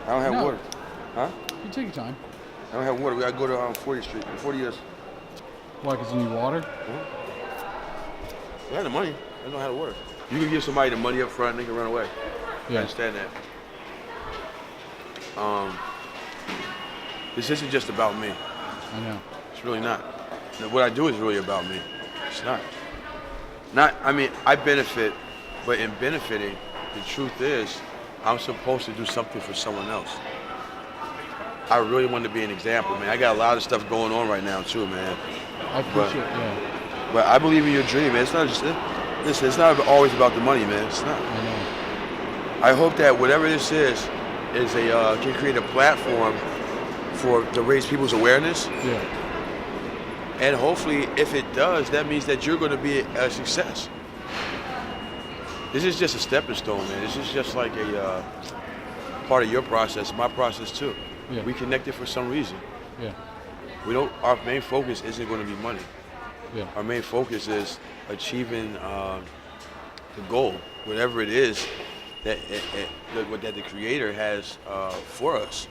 I don't have No. water. Huh? You take your time. I don't have water. We gotta go to 40th Street. 40 years. Why? Because you need water? I have the money. I don't know how to work. You can give somebody the money up front and they can run away. I Yeah. understand that. This isn't just about me. I know. It's really not. What I do is really about me. It's not. I mean, I benefit, but in benefiting, the truth is, I'm supposed to do something for someone else. I really want to be an example, man. I got a lot of stuff going on right now, too, man. I appreciate yeah. But I believe in your dream, man. It's not just, listen, it's not always about the money, man. It's not. I know. I hope that whatever this is can create a platform to raise people's awareness. Yeah. And hopefully, if it does, that means that you're going to be a success. This is just a stepping stone, man. This is just like a part of your process, my process too. Yeah. We connected for some reason. Yeah. Our main focus isn't going to be money. Yeah. Our main focus is achieving the goal, whatever it is that the Creator has for us.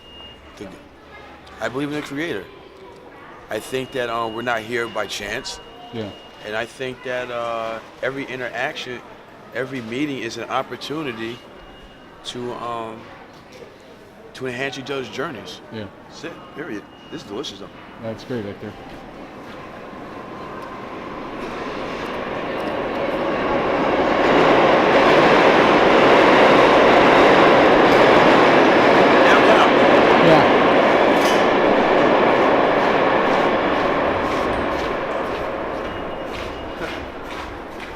I believe in the Creator. I think that we're not here by chance. Yeah. And I think that every interaction, every meeting is an opportunity to enhance each other's journeys. Yeah. That's it, period. This is delicious though. That's great right there. Yeah.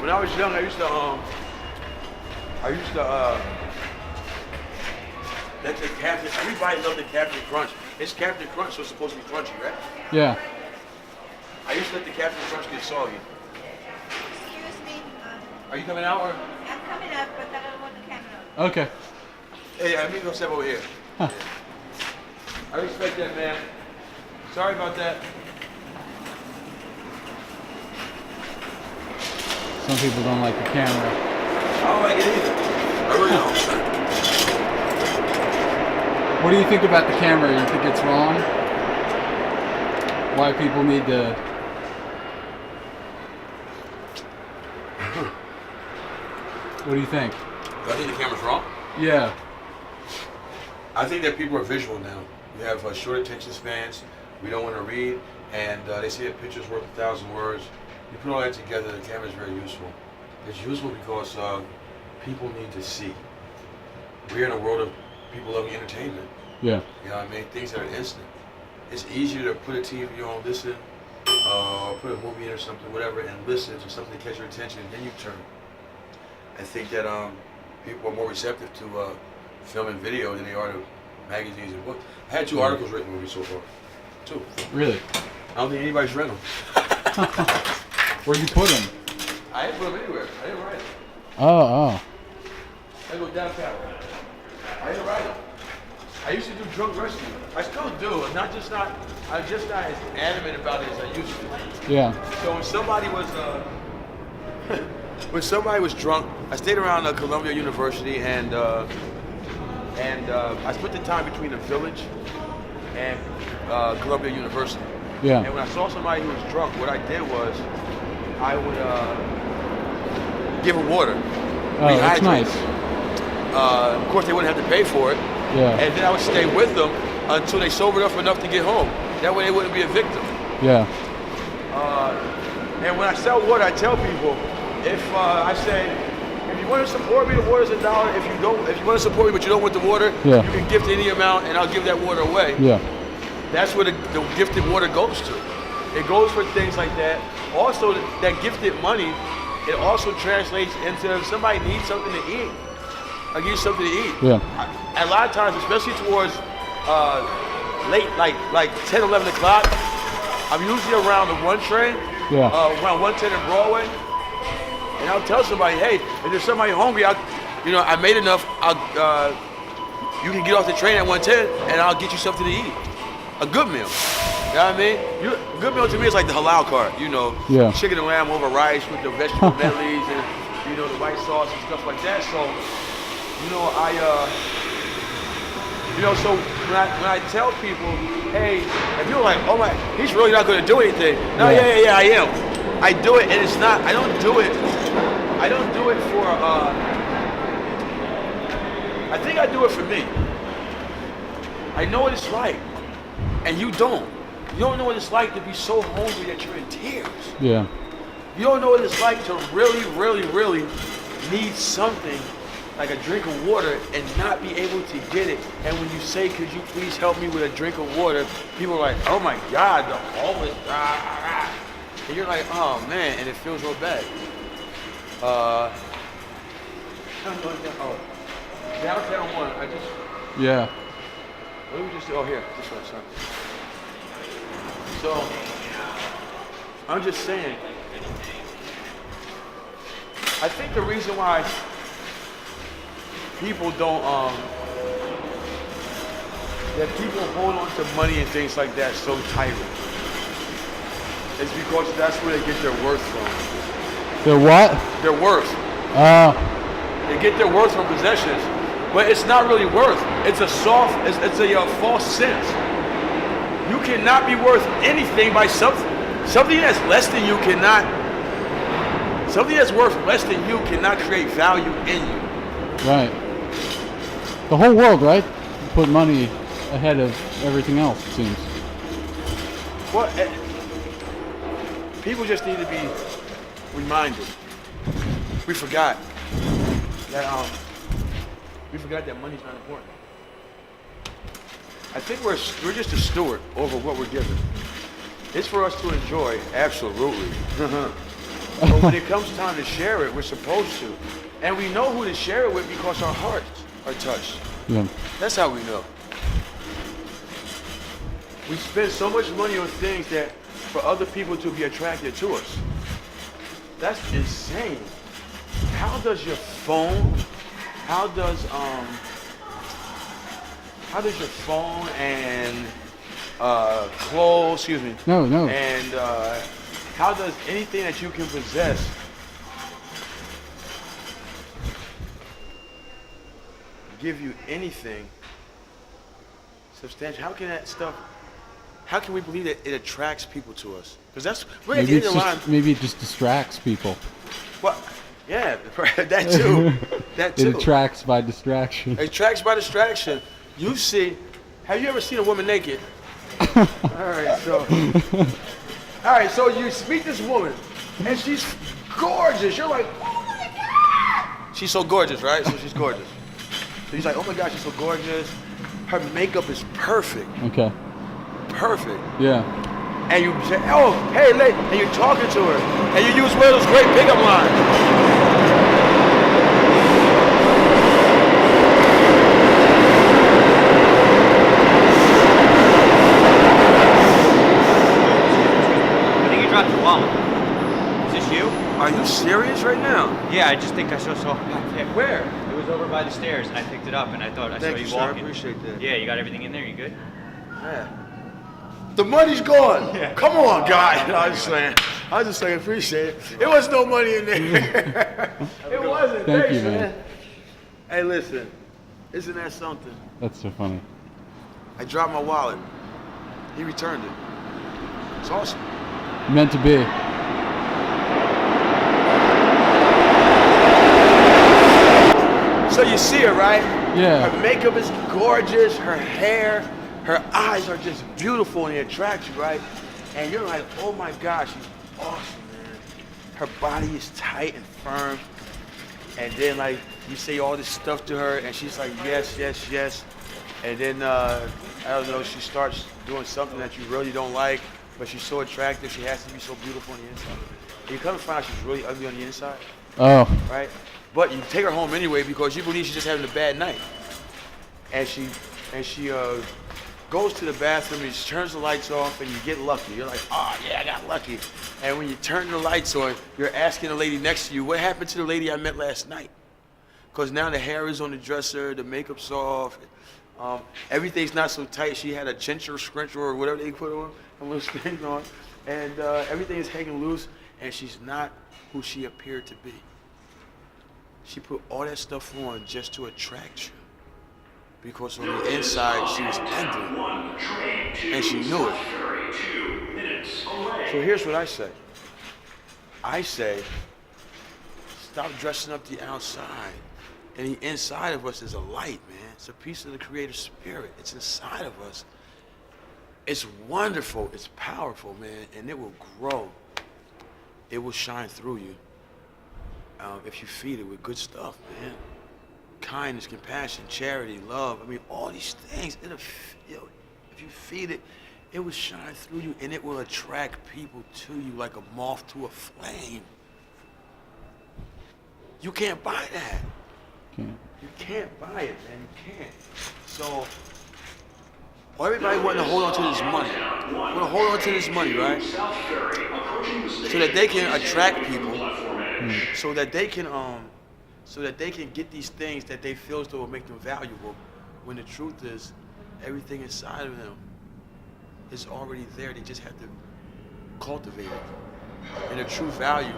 When I was young, I used to let the Captain, everybody loved the Captain Crunch. It's Captain Crunch, so it's supposed to be crunchy, right? Yeah. I used to let the Captain Crunch get soggy. Excuse me. Are you coming out or? I'm coming up, but I don't want the camera. Okay. Hey, I'm gonna step over here. Huh. I respect that, man. Sorry about that. Some people don't like the camera. I don't like it either. I really don't. What do you think about the camera? You think it's wrong? Why people need to... What do you think? Do I think the camera's wrong? Yeah. I think that people are visual now. We have short attention spans. We don't want to read, and they say a picture's worth 1,000 words. You put all that together, the camera is very useful. It's useful because people need to see. We're in a world of people loving entertainment. Yeah. You know what I mean? Things that are instant. It's easier to put a TV on, listen, or put a movie in or something, whatever, and listen to something to catch your attention, and then you turn. I think that people are more receptive to film and video than they are to magazines and books. I had 2 articles written over me so far. 2. Really? I don't think anybody's read them. Where'd you put them? I didn't put them anywhere. I didn't write them. Oh. I go downtown. I didn't write them. I used to do drunk rescue. I still do. I'm just not as adamant about it as I used to. Yeah. So when somebody was drunk, I stayed around Columbia University, and I split the time between the Village and Columbia University. Yeah. And when I saw somebody who was drunk, what I did was I would give them water. Oh, that's rehydrate nice. them. Of course, they wouldn't have to pay for it. Yeah. And then I would stay with them until they sobered up enough to get home. That way they wouldn't be a victim. Yeah. And when I sell water, I tell people, I say, if you want to support me, the water's $1. If you want to support me but you don't want the water, Yeah. you can gift any amount and I'll give that water away. Yeah. That's where the gifted water goes to. It goes for things like that. Also, that gifted money, it also translates into if somebody needs something to eat, I'll give you something to eat. Yeah. A lot of times, especially towards late, like 10, 11 o'clock, I'm usually around the 1 train, Yeah. around 110 and Broadway, and I'll tell somebody, hey, if there's somebody hungry, I made enough, you can get off the train at 110 and I'll get you something to eat. A good meal. You know what I mean? A good meal to me is like the halal cart, Yeah. chicken and lamb over rice with the vegetable medleys and, the white sauce and stuff like that. So, You know, so when I tell people, hey, and people are like, oh my, he's really not going to do anything. No, yeah, I am. I do it, and it's not. I don't do it for. I think I do it for me. I know what it's like, and you don't. You don't know what it's like to be so hungry that you're in tears. Yeah. You don't know what it's like to really, really, really need something like a drink of water and not be able to get it. And when you say, could you please help me with a drink of water, people are like, oh my God, the homeless, And you're like, oh man, and it feels real bad. Downtown one, Yeah. what did we just do? Oh, here, this one, sorry. So, I'm just saying, I think the reason why people don't, that people hold on to money and things like that so tightly is because that's where they get their worth from. Their what? Their worth. They get their worth from possessions, but it's not really worth. It's a it's a false sense. You cannot be worth anything by something. Something that's less than you cannot, something that's worth less than you cannot create value in you. Right. The whole world, right? Put money ahead of everything else, it seems. Well, people just need to be reminded. We forgot that money's not important. I think we're just a steward over what we're given. It's for us to enjoy, absolutely. But when it comes time to share it, we're supposed to. And we know who to share it with because our hearts are touched. Yeah. That's how we know. We spend so much money on things that for other people to be attracted to us. That's insane. How does your phone, how does your phone and clothes, excuse me. No. And how does anything that you can possess give you anything substantial? How can that stuff, how can we believe that it attracts people to us? Because that's, we're at the end of the line. Maybe it just distracts people. Well, yeah, that too. That too. It attracts by distraction. It attracts by distraction. You see, have you ever seen a woman naked? All right, so you meet this woman, and she's gorgeous. You're like, oh my God! She's so gorgeous, right? So she's gorgeous. So he's like, oh my God, she's so gorgeous. Her makeup is perfect. Okay. Perfect. Yeah. And you say, oh, hey, lady, and you're talking to her, and you use one of those great pickup lines. Dropped your wallet. Is this you? Are you serious right now? Yeah, I just think I saw back there. Where? It was over by the stairs, and I picked it up, and I thought I saw Thank you you, sir. walking. I appreciate that. Yeah, you got everything in there? You good? Yeah. The money's gone. Yeah. Come on, guy. I was just saying, appreciate it. It was no money in there. It wasn't. Thank Thanks, you, man. Hey, listen. Isn't that something? That's so funny. I dropped my wallet. He returned it. It's awesome. Meant to be. So you see her, right? Yeah. Her makeup is gorgeous. Her hair, her eyes are just beautiful and they attract you, right? And you're like, oh my gosh, she's awesome, man. Her body is tight and firm. And then like you say all this stuff to her and she's like, yes, yes, yes. And then, I don't know, she starts doing something that you really don't like, but she's so attractive, she has to be so beautiful on the inside. And you come to find out she's really ugly on the inside, Oh. right? But you take her home anyway because you believe she's just having a bad night. And she goes to the bathroom and she turns the lights off and you get lucky. You're like, oh yeah, I got lucky. And when you turn the lights on, you're asking the lady next to you, what happened to the lady I met last night? Because now the hair is on the dresser, the makeup's off, everything's not so tight. She had a chincher, scruncher, or whatever they put on, a little thing on, and everything is hanging loose, and she's not who she appeared to be. She put all that stuff on just to attract you. because on the inside she was angry, and she knew it. So here's what I say. I say, stop dressing up the outside. And the inside of us is a light, man. It's a piece of the Creator's Spirit. It's inside of us. It's wonderful. It's powerful, man. And it will grow. It will shine through you if you feed it with good stuff, man. Kindness, compassion, charity, love. I mean, all these things. If you feed it, it will shine through you, and it will attract people to you like a moth to a flame. You can't buy that. You can't buy it, man. You can't. So, everybody wanting to hold on to this money. Want to hold on to this money, right? So that they can attract people. So that they can get these things that they feel as though will make them valuable. When the truth is, everything inside of them is already there. They just have to cultivate it. And the true value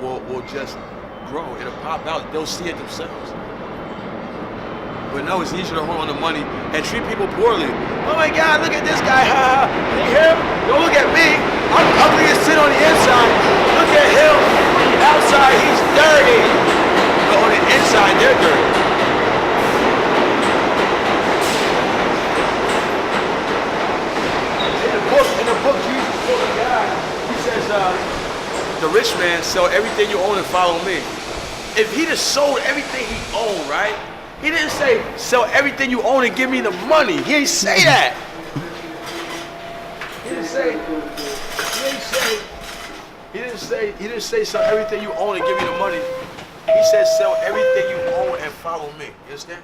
will just grow. It'll pop out. They'll see it themselves. But no, it's easier to hold on to money and treat people poorly. Oh my God, look at this guy. Ha ha. See him? Don't look at me. I'm ugly as sin on the inside. Look at him. On the outside, he's dirty. But on the inside, they're dirty. In the book, Jesus told a guy, he says, the rich man, sell everything you own and follow me. If he just sold everything he owned, right? He didn't say, sell everything you own and give me the money. He didn't say that. He didn't say sell everything you own and give me the money. He said sell everything you own and follow me. You understand?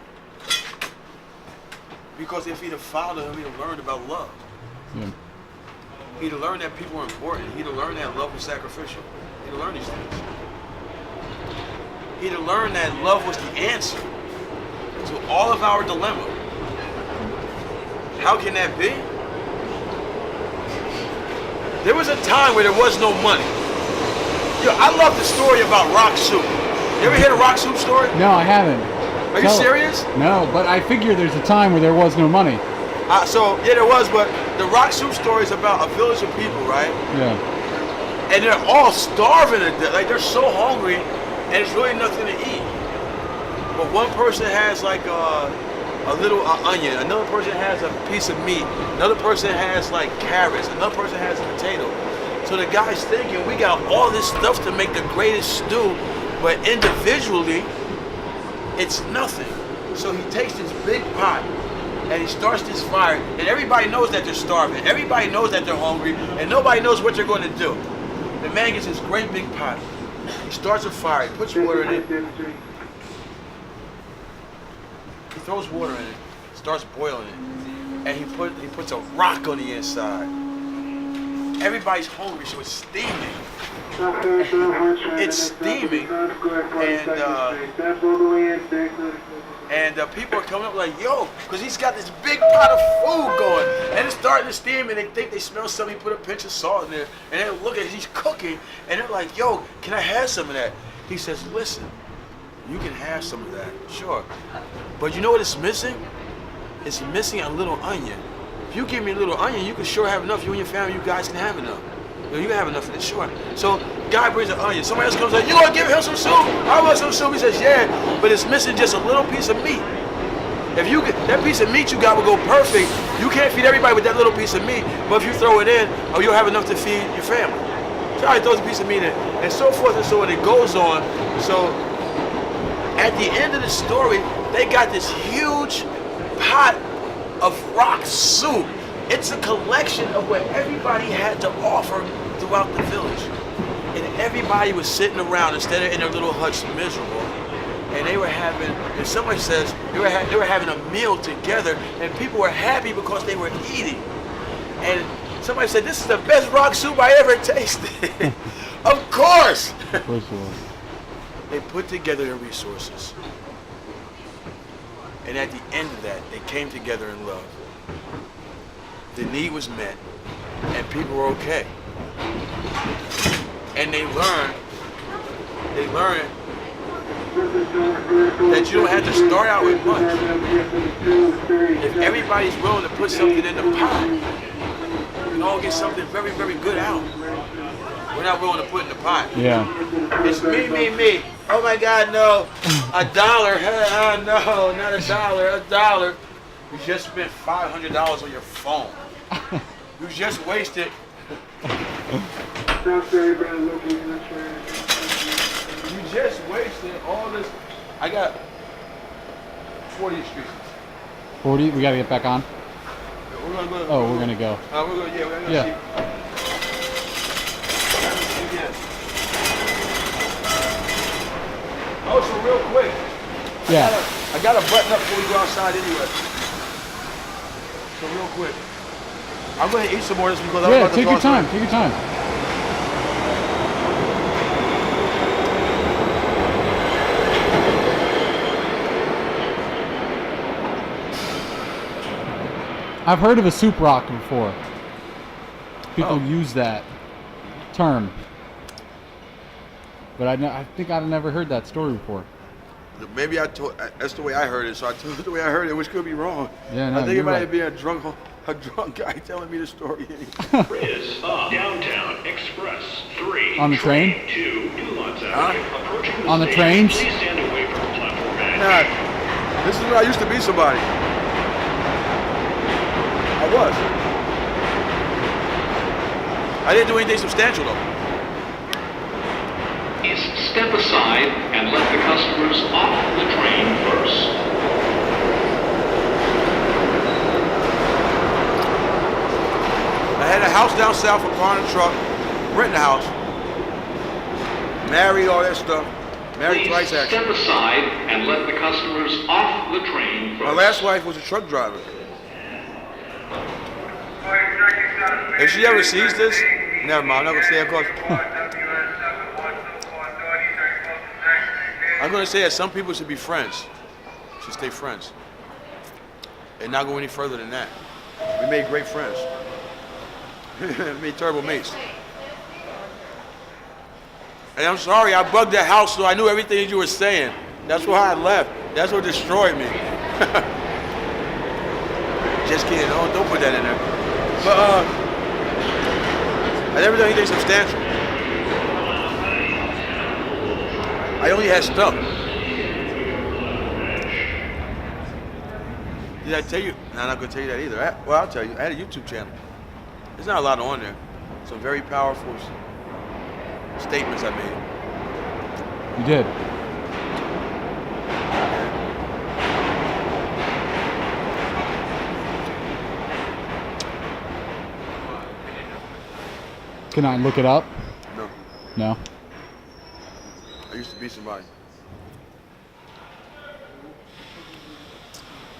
Because if he'd have followed him, he'd have learned about love. Yeah. He'd have learned that people are important. He'd have learned that love was sacrificial. He'd have learned these things. He'd have learned that love was the answer to all of our dilemma. How can that be? There was a time where there was no money. Yo, I love the story about rock soup. You ever hear the rock soup story? No, I haven't. Are you serious? No, but I figure there's a time where there was no money. Yeah, there was, but the rock soup story is about a village of people, right? Yeah. And they're all starving to death. Like, they're so hungry, and there's really nothing to eat. But one person has like a little onion, another person has a piece of meat, another person has like carrots, another person has a potato. So the guy's thinking, we got all this stuff to make the greatest stew, but individually, it's nothing. So he takes this big pot, and he starts this fire, and everybody knows that they're starving. Everybody knows that they're hungry, and nobody knows what they're going to do. The man gets this great big pot. He starts a fire, he puts water in it. He throws water in it, starts boiling it, and he puts a rock on the inside. Everybody's hungry, so it's steaming. It's steaming, and people are coming up like, yo, because he's got this big pot of food going, and it's starting to steam, and they think they smell something. He put a pinch of salt in there, and they look at it, he's cooking, and they're like, yo, can I have some of that? He says, listen, you can have some of that, sure, but you know what it's missing? It's missing a little onion. If you give me a little onion, you can sure have enough. You and your family, you guys can have enough. You can have enough of it, sure. So, guy brings an onion. Somebody else comes like, you gonna give him some soup? I want some soup. He says, yeah, but it's missing just a little piece of meat. If you get that piece of meat you got will go perfect. You can't feed everybody with that little piece of meat, but if you throw it in, you'll have enough to feed your family. So he throws a piece of meat in, and so forth and so on. It goes on. So, at the end of the story, they got this huge pot of rock soup. It's a collection of what everybody had to offer throughout the village. And everybody was sitting around instead of in their little huts miserable. And they were having, and somebody says, they were having a meal together, and people were happy because they were eating. And somebody said, this is the best rock soup I ever tasted. Of course! They put together their resources. And at the end of that, they came together in love. The need was met, and people were okay. And they learned that you don't have to start out with much. If everybody's willing to put something in the pot, we can all get something very, very good out. We're not willing to put in the pot. Yeah. It's me. Oh my God, no. $1. No, not $1. You just spent $500 on your phone. You just wasted. You just wasted all this. I got 40th Street. 40? We gotta get back on? We're gonna go. Oh, we're gonna go. We're gonna Yeah. see. Oh, so real quick. Yeah. I got a button up before we go outside anyway. So real quick. I'm gonna eat some more of this because I'm Yeah, about to take your toss time. it. Take your time. I've heard of a soup rock before. People use that term. But I think I've never heard that story before. Maybe that's the way I heard it, so I told it the way I heard it, which could be wrong. Yeah, no, I think you're it might right. have been a drunk guy telling me the story. Is Downtown Express 3. On the train? 2 Newlands Avenue. Approaching On the station. trains? Please stand away from platform edge. Nah, this is when I used to be somebody. I was. I didn't do anything substantial though. Please step aside and let the customers off the train first. I had a house down south, a car and a truck, renting a house. Married, all that stuff. Married Please twice actually. step aside and let the customers off the train first. My last wife was a truck driver. If she ever sees this, never mind, I'm not gonna say it because I'm gonna say that some people should be friends. Should stay friends. And not go any further than that. We made great friends. We made terrible mates. And I'm sorry, I bugged that house so I knew everything that you were saying. That's why I left. That's what destroyed me. Just kidding, don't put that in there. But I never done anything substantial. I only had stuff. Did I tell you? No, I'm not gonna tell you that either. Well, I'll tell you. I had a YouTube channel. There's not a lot on there. Some very powerful statements I made. You did. Can I look it up? No, No. I used to be somebody.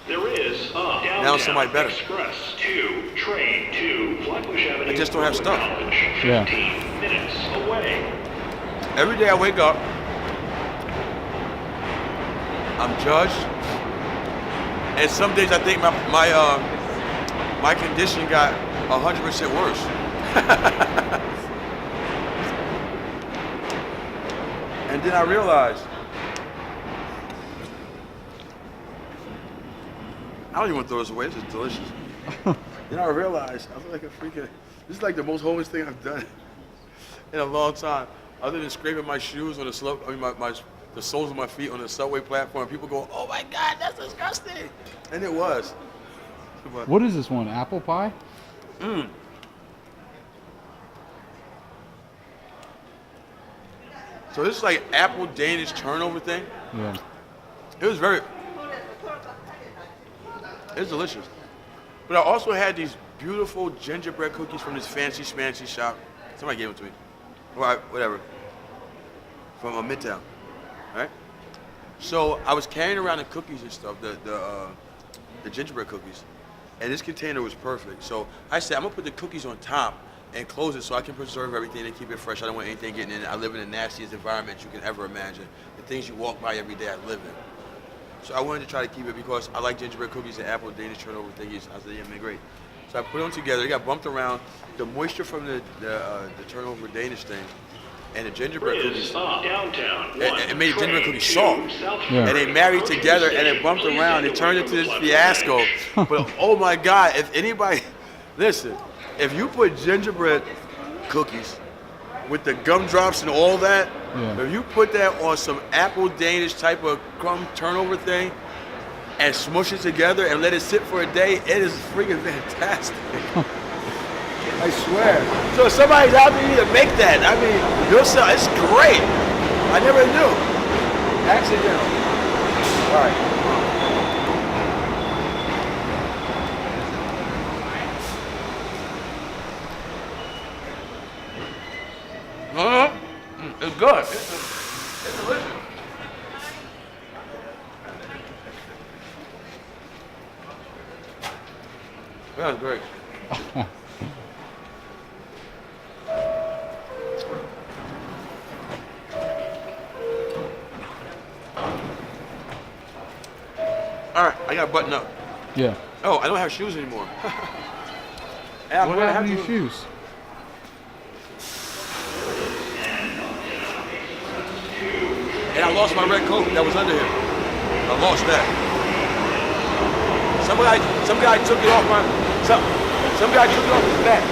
There is Downtown Now somebody better. Express 2, train 2, Flatbush Avenue. I just don't have stuff. College, 15 Yeah. minutes away. Every day I wake up, I'm judged, and some days I think my condition got 100% worse. And then I realized I don't even want to throw this away. This is delicious. Then I realized I was like a freaking. This is like the most homeless thing I've done in a long time, other than scraping my shoes on the slope. I mean, the soles of my feet on the subway platform. People go, "Oh my God, that's disgusting," and it was. But, What is this one? Apple pie? So this is like apple Danish turnover thing. Yeah. It was delicious. But I also had these beautiful gingerbread cookies from this fancy schmancy shop. Somebody gave them to me. Well, whatever. From Midtown, right? So I was carrying around the cookies and stuff, the gingerbread cookies, and this container was perfect. So I said, I'm gonna put the cookies on top and close it so I can preserve everything and keep it fresh. I don't want anything getting in it. I live in the nastiest environment you can ever imagine. The things you walk by every day I live in. So I wanted to try to keep it because I like gingerbread cookies and apple Danish turnover thingies. I said, yeah, man, great. So I put them together. They got bumped around. The moisture from the turnover Danish thing and the gingerbread cookies. Downtown. It made the gingerbread cookies soft. Yeah. And they married together and it bumped around. It turned into this fiasco. But oh my God, if anybody, listen, if you put gingerbread cookies with the gumdrops and all that, Yeah. if you put that on some apple Danish type of crumb turnover thing and smush it together and let it sit for a day, it is freaking fantastic. I swear. So if somebody's out there, you need to make that. I mean, you'll sell. It's great. I never knew. Accidental. All right. It's good. It's delicious. That's great. All right, I got to button up. Yeah. Oh, I don't have shoes anymore. Yeah, What happened to your shoes? And I lost my red coat that was under here. I lost that. Some guy took it off some guy took it off his back.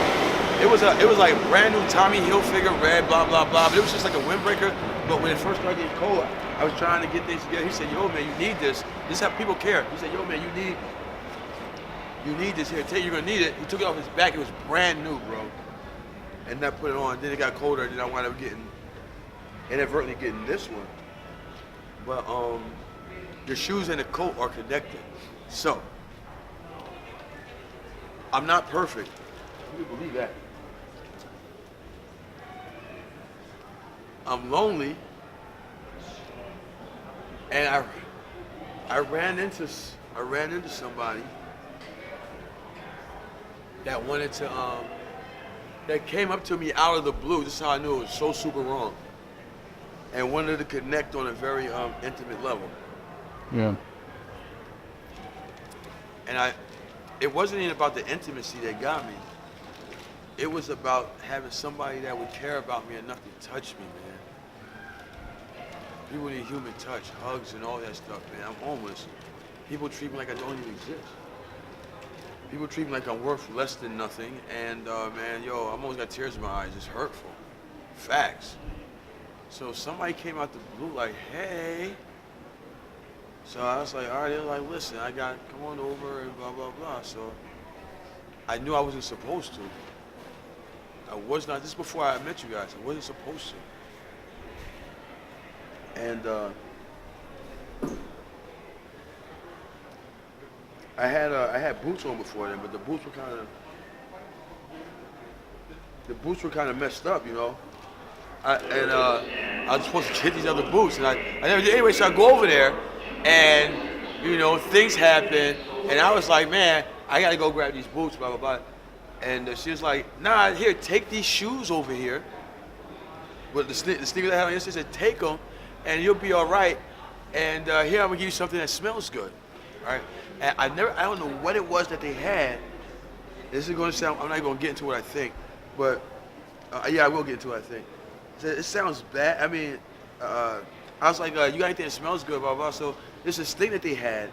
It was like brand new Tommy Hilfiger red, blah blah blah. But it was just like a windbreaker. But when it first started getting cold, I was trying to get things together. He said, "Yo man, you need this. This is how people care." He said, "Yo man, you need this here. You're gonna need it." He took it off his back. It was brand new, bro. And I put it on. Then it got colder. Then I wound up inadvertently getting this one. But your shoes and the coat are connected. So I'm not perfect. You can believe that. I'm lonely, and I ran into somebody that wanted to that came up to me out of the blue. This is how I knew it was so super wrong, and wanted to connect on a very intimate level. Yeah. And it wasn't even about the intimacy that got me. It was about having somebody that would care about me enough to touch me, man. People need human touch, hugs and all that stuff, man. I'm homeless. People treat me like I don't even exist. People treat me like I'm worth less than nothing. And man, yo, I'm always got tears in my eyes. It's hurtful. Facts. So somebody came out the blue like, hey. So I was like, all right, they're like, listen, come on over and blah, blah, blah. So I knew I wasn't supposed to. I was not, this is before I met you guys, I wasn't supposed to. And I had boots on before then, but the boots were kind of messed up, you know. I was supposed to get these other boots, and I never did anyway. So I go over there, and you know things happen, and I was like, man, I gotta go grab these boots, blah blah blah. And she was like, nah, here, take these shoes over here. But the sneakers I had on yesterday said, take them, and you'll be all right. And here I'm gonna give you something that smells good, all right? And I don't know what it was that they had. This is gonna sound, I'm not gonna get into what I think, but yeah, I will get into what I think. It sounds bad. I mean, I was like, you got anything that smells good, blah, blah. So this is this thing that they had.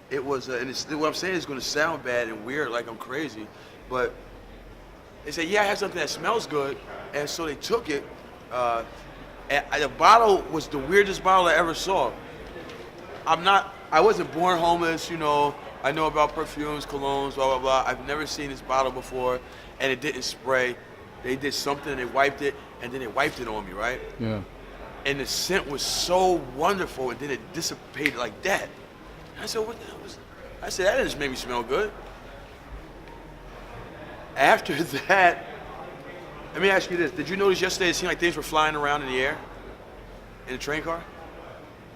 It was, and what I'm saying is gonna sound bad and weird, like I'm crazy, but they said, yeah, I have something that smells good. And so they took it. And the bottle was the weirdest bottle I ever saw. I wasn't born homeless, you know. I know about perfumes, colognes, blah, blah, blah. I've never seen this bottle before, and it didn't spray. They did something, they wiped it, and then they wiped it on me, right? Yeah. And the scent was so wonderful, and then it dissipated like that. I said, what the hell was that? I said, that just made me smell good. After that, let me ask you this. Did you notice yesterday it seemed like things were flying around in the air? In the train car?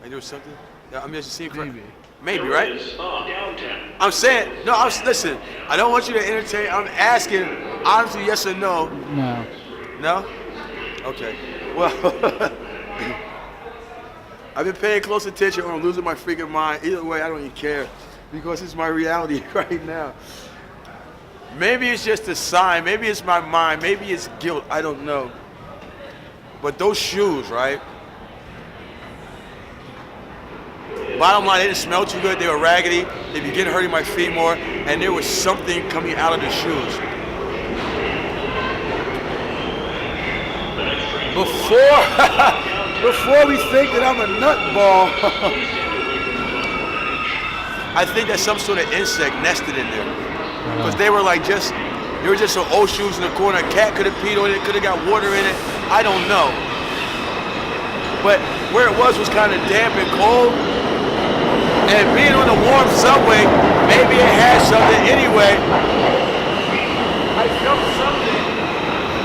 Like there was something? I mean, it seemed correct. Maybe, right? I'm saying, listen, I don't want you to entertain. I'm asking, honestly, yes or no. No. No? Okay. Well, I've been paying close attention or I'm losing my freaking mind. Either way, I don't even care because it's my reality right now. Maybe it's just a sign. Maybe it's my mind. Maybe it's guilt. I don't know. But those shoes, right? Bottom line, they didn't smell too good. They were raggedy. They began hurting my feet more, and there was something coming out of the shoes. Before we think that I'm a nutball, I think that some sort of insect nested in there, because they were just some old shoes in the corner. A cat could have peed on it. Could have got water in it. I don't know. But where it was kind of damp and cold. And being on the warm subway, maybe it had something anyway. I felt something.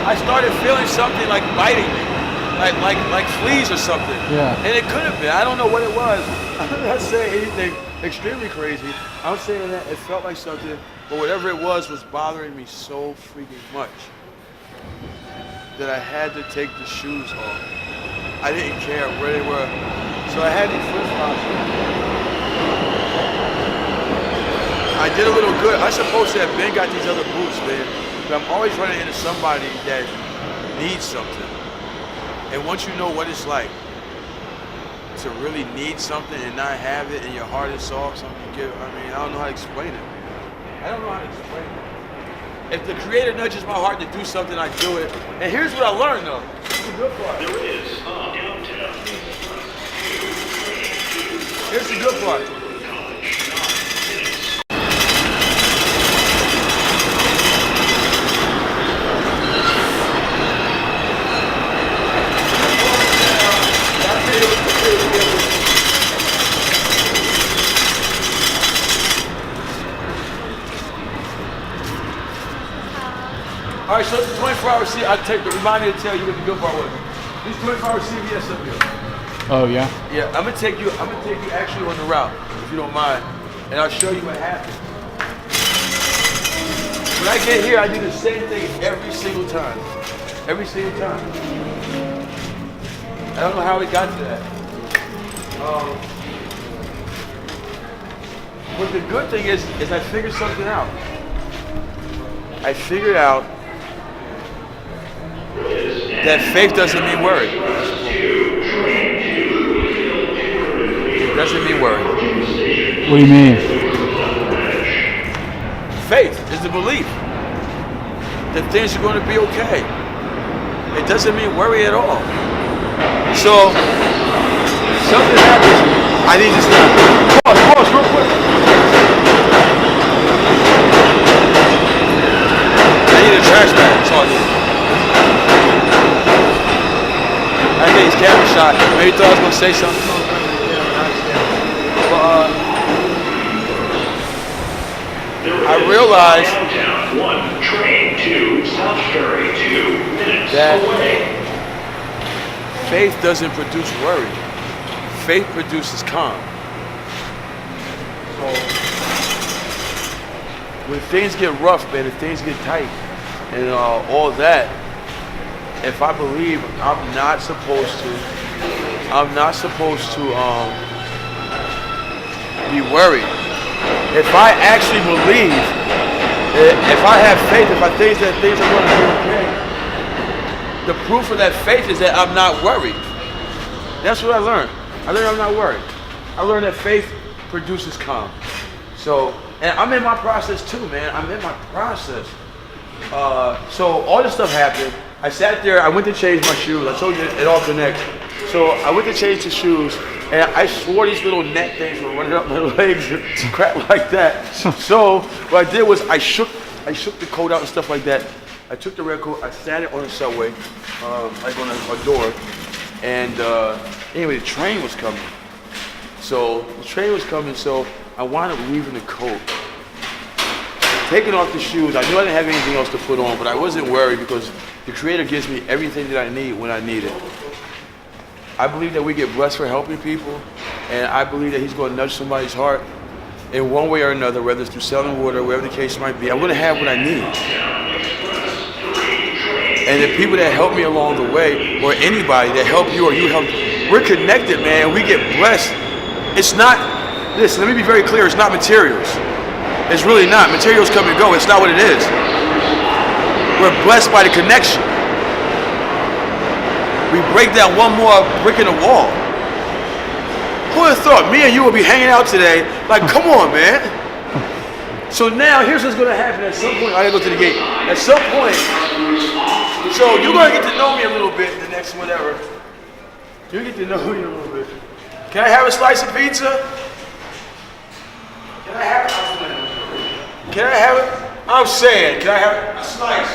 I started feeling something like biting me, like fleas or something. Yeah. And it could have been. I don't know what it was. I'm not saying anything extremely crazy. I'm saying that it felt like something, but whatever it was bothering me so freaking much that I had to take the shoes off. I didn't care where they were. So I had these flip-flops. I did a little good. I supposed to have been got these other boots, man. But I'm always running into somebody that needs something. And once you know what it's like to really need something and not have it and your heart is soft, something you give, I don't know how to explain it. I don't know how to explain it. If the Creator nudges my heart to do something, I do it. And here's what I learned, though. This is the good part. There is downtown. Here's the good part. All right, so it's a 24-hour CVS. I remind me to tell you what the good part was. These 24-hour CVS up here. Oh yeah. Yeah, I'm gonna take you actually on the route, if you don't mind, and I'll show you what happened. When I get here, I do the same thing every single time. Every single time. I don't know how we got to that. But the good thing is I figured something out. I figured out that faith doesn't mean worry. It doesn't mean worry. What do you mean? Faith is the belief that things are going to be okay. It doesn't mean worry at all. So, something happens. I need to stop. Pause real quick. I need a trash bag. That's all I need. I think he's camera shot. Maybe he thought I was going to say something. But, I realized that faith doesn't produce worry. Faith produces calm. So when things get rough, man, if things get tight and all that, if I believe I'm not supposed to be worried. If I actually believe, if I have faith, if I think that things are going to be okay, the proof of that faith is that I'm not worried. That's what I learned. I learned I'm not worried. I learned that faith produces calm. So, and I'm in my process too, man. I'm in my process. So all this stuff happened. I sat there, I went to change my shoes. I told you it all connects. So I went to change the shoes, and I swore these little net things were running up my legs and crap like that. So what I did was I shook the coat out and stuff like that. I took the red coat, I sat it on the subway, like on a door. And anyway, the train was coming. So I wound up leaving the coat. Taking off the shoes, I knew I didn't have anything else to put on, but I wasn't worried because the Creator gives me everything that I need when I need it. I believe that we get blessed for helping people, and I believe that He's going to nudge somebody's heart in one way or another, whether it's through selling water, whatever the case might be. I'm going to have what I need. And the people that help me along the way, or anybody that help you or you help, we're connected, man. We get blessed. It's not, listen, let me be very clear, it's not materials. It's really not. Materials come and go. It's not what it is. We're blessed by the connection. we break down one more brick in the wall. Who would have thought me and you would be hanging out today? Like, come on, man. So now, here's what's gonna happen at some point. I gotta go to the gate. At some point, so you're gonna get to know me a little bit in the next whatever. You get to know me a little bit. Can I have a slice of pizza? Can I have it? Can I have it? I'm saying, can I have a slice?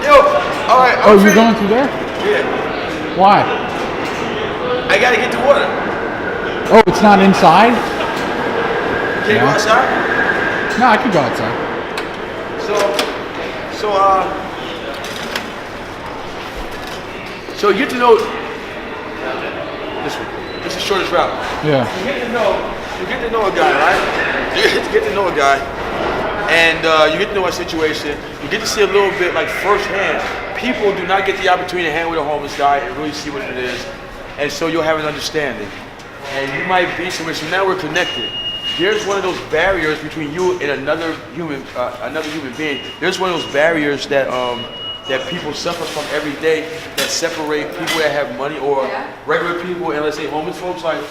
Yo, all right. Oh, you're going through there? Yeah. Why? I gotta get the water. Oh, it's not inside? Can you go outside? No, I could go outside. So you get to know this one. This is the shortest route. Yeah. You get to know a guy, right? You get to know a guy, and you get to know a situation. You get to see a little bit, like firsthand. People do not get the opportunity to hang with a homeless guy and really see what it is, and so you'll have an understanding. And you might be somewhere. So now we're connected. There's one of those barriers between you and another human being. There's one of those barriers that that people suffer from every day that separate people that have money or regular people and, let's say, homeless folks. Like,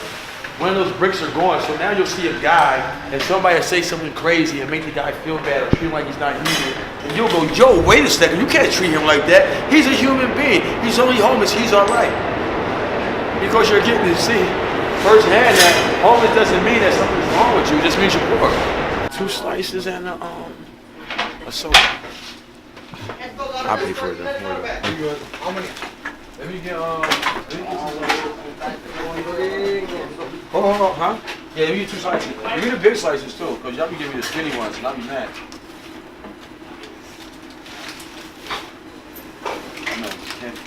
one of those bricks are gone. So now you'll see a guy and somebody say something crazy and make the guy feel bad or treat him like he's not human. And you'll go, yo, wait a second, you can't treat him like that. He's a human being. He's only homeless. He's all right. Because you're getting to see firsthand that homeless doesn't mean that something's wrong with you. It just means you're poor. 2 slices and a soda. I'll pay for it though. How many? Let me get huh? Yeah, let me get 2 slices. You get the big slices too, because y'all be giving me the skinny ones and I'll be mad. No, can't.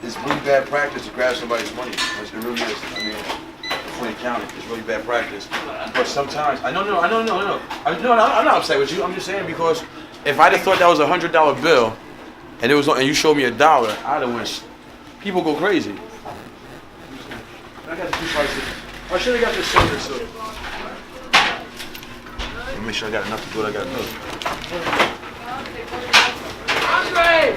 It's really bad practice to grab somebody's money. It really is. I mean, when you count it, it's really bad practice. But sometimes, I'm not upset with you. I'm just saying because if I'd have thought that was a $100 bill, and you showed me $1, I'd have wished. People go crazy. I got the 2 slices. I should have got the soda too. Let me make sure I got enough to do what I got to do. Andre!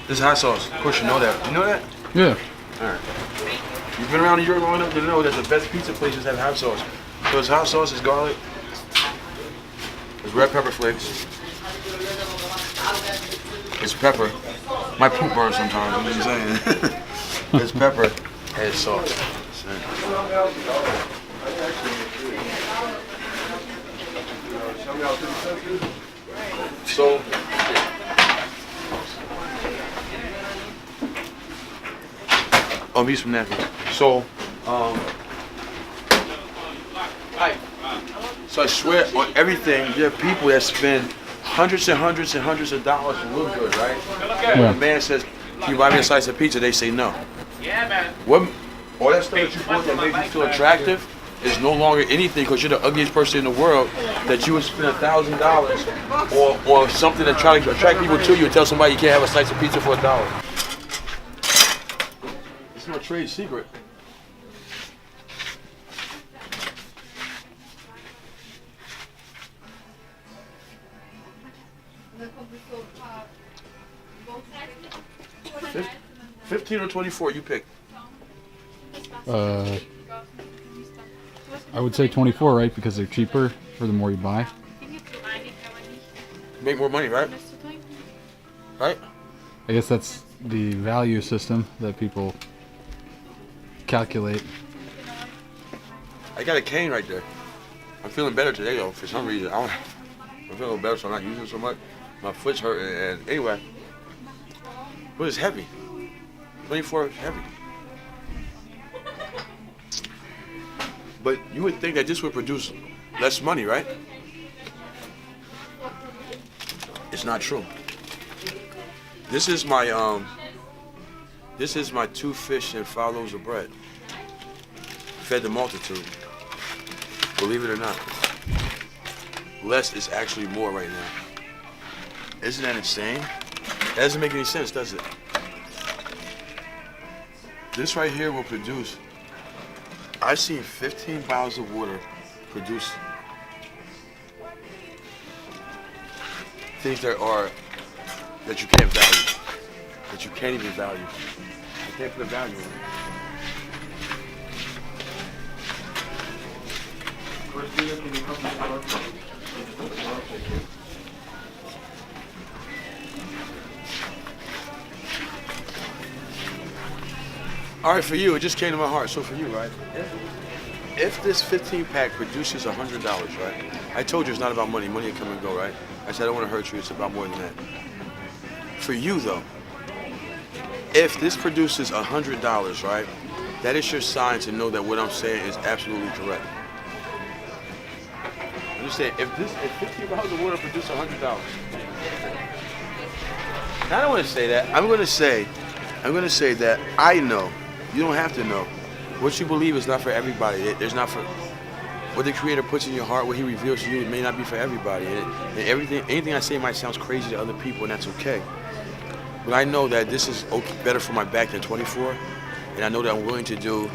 This is hot sauce. Of course you know that. You know that? Yeah. Alright. You've been around New York long enough to know that the best pizza places have hot sauce. So it's hot sauce, it's garlic, it's red pepper flakes, it's pepper. My poop burns sometimes, I'm just saying. It's pepper and it's salt. So, oh, these from napkins. So, so I swear on everything, there are people that spend hundreds and hundreds and hundreds of dollars to look good, right? Yeah. When a man says, "Can you buy me a slice of pizza?" They say no. Yeah, man. What? All that stuff that you bought that made you feel attractive is no longer anything because you're the ugliest person in the world. That you would spend $1,000 or something to try to attract people to you and tell somebody you can't have a slice of pizza for $1. It's no trade secret. Fif- 15 or 24, you pick. I would say 24, right? Because they're cheaper for the more you buy. Make more money, right? Right? I guess that's the value system that people calculate. I got a cane right there. I'm feeling better today, though, for some reason. I'm feeling better, so I'm not using it so much. My foot's hurting, and anyway. But it's heavy. 24 is heavy. But you would think that this would produce less money, right? It's not true. This is my 2 fish and 5 loaves of bread. Fed the multitude. Believe it or not. Less is actually more right now. Isn't that insane? That doesn't make any sense, does it? This right here will produce. I've seen 15 bottles of water produce things that you can't value, that you can't even value. I can't put a value on it. All right, for you, it just came to my heart. So for you, right? If this 15 pack produces $100, right? I told you it's not about money. Money will come and go, right? I said I don't want to hurt you. It's about more than that. For you, though, if this produces $100, right? That is your sign to know that what I'm saying is absolutely correct. I'm just saying, if 15 bottles of water produce $100, now I don't want to say that. I'm going to say that I know. You don't have to know. What you believe is not for everybody. There's not for what the Creator puts in your heart, what He reveals to you. It may not be for everybody. And anything I say might sound crazy to other people, and that's okay. But I know that this is better for my back than 24, and I know that I'm willing to do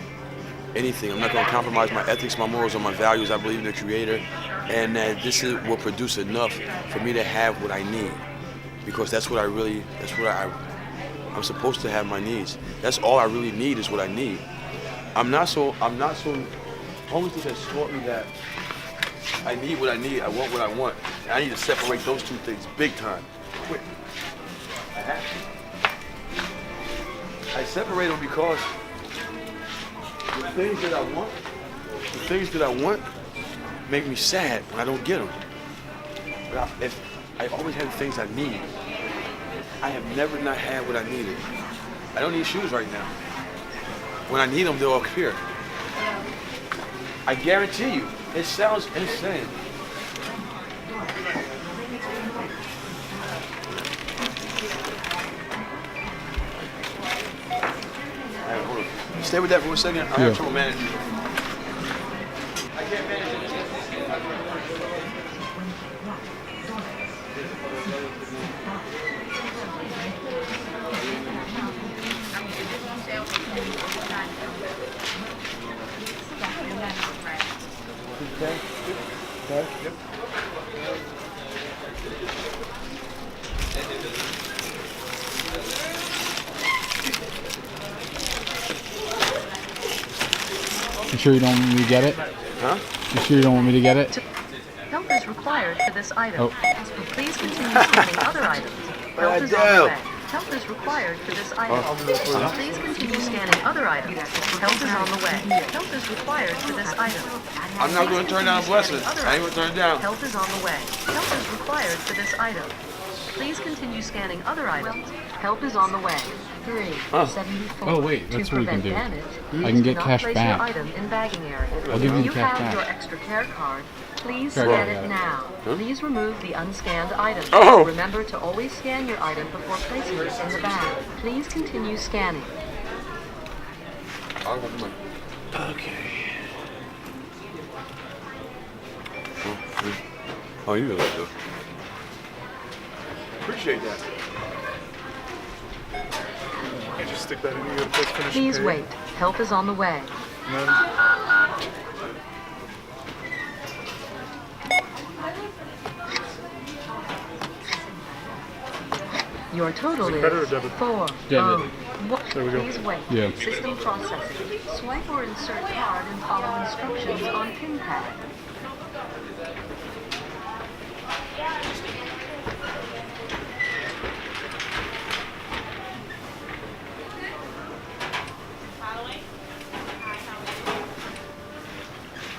anything. I'm not going to compromise my ethics, my morals, or my values. I believe in the Creator, and that will produce enough for me to have what I need, because I'm supposed to have my needs. That's all I really need is what I need. I'm not so, homelessness has taught me that I need what I need, I want what I want. And I need to separate those two things big time, quick. I have to. I separate them because the things that I want make me sad when I don't get them. But if I always have the things I need, I have never not had what I needed. I don't need shoes right now. When I need them, they'll appear. I guarantee you, it sounds insane. All right, hold on. Stay with that for a second. I have trouble managing. I can't manage it. Okay. Okay. Yep. You sure you don't want me to get it? Huh? You sure you don't want me to get it? Help is required for this item. Oh. Please continue scanning other items. Help is on the way. Help is required for this item. Please continue scanning other items. Help is on the way. Help is required for this item. I'm not going to turn down blessings. I ain't going to turn it down. Help is on the way. Help is required for this item. Please continue scanning other items. Help is on the way. 374. Oh wait, that's what we can do. Damage, I can get do not cash place back. Your item in bagging area. I'll give you the You cash have back. your extra care card. Please Care scan card. it now. Please remove the unscanned item. Oh. Remember to always scan your item before placing it in the bag. Please continue scanning. I'll go money. Okay. Oh, you know that, though. Appreciate that. You just stick that in your place, finish Please pay. wait. Help is on the way. And then Your total Is it is credit or debit? 4. Debit. There we go. Please wait. Yeah. System processing. Swipe or insert card and follow instructions on pin pad.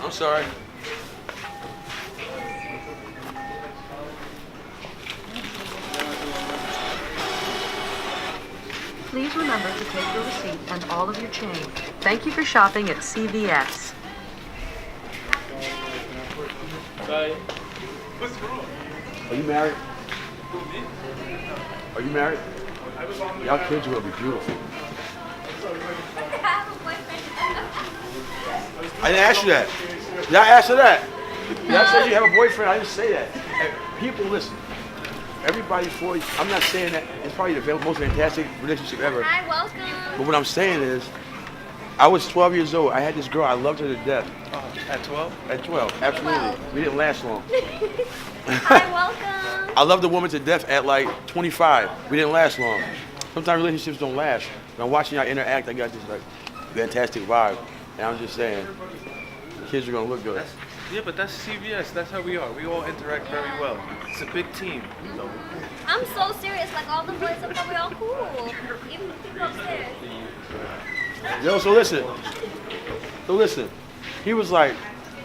I'm sorry. Please remember to take your receipt and all of your change. Thank you for shopping at CVS. Are you married? Are you married? Y'all kids will be beautiful. I didn't ask you that. Did I ask her that? Did I say you have a boyfriend? I didn't say that. People, listen. Everybody for you. I'm not saying that it's probably the most fantastic relationship ever. Hi, welcome. But what I'm saying is, I was 12 years old. I had this girl. I loved her to death. At 12? At 12, absolutely. We didn't last long. Hi, welcome. I loved a woman to death at like 25. We didn't last long. Sometimes relationships don't last. When I'm watching y'all interact, I got this like fantastic vibe. And I'm just saying, the kids are gonna look good. Yeah, but that's CVS. That's how we are. We all interact very well. It's a big team. So. I'm so serious. Like all the boys up there, we're all cool. Even the people upstairs. Yo, so listen. He was like,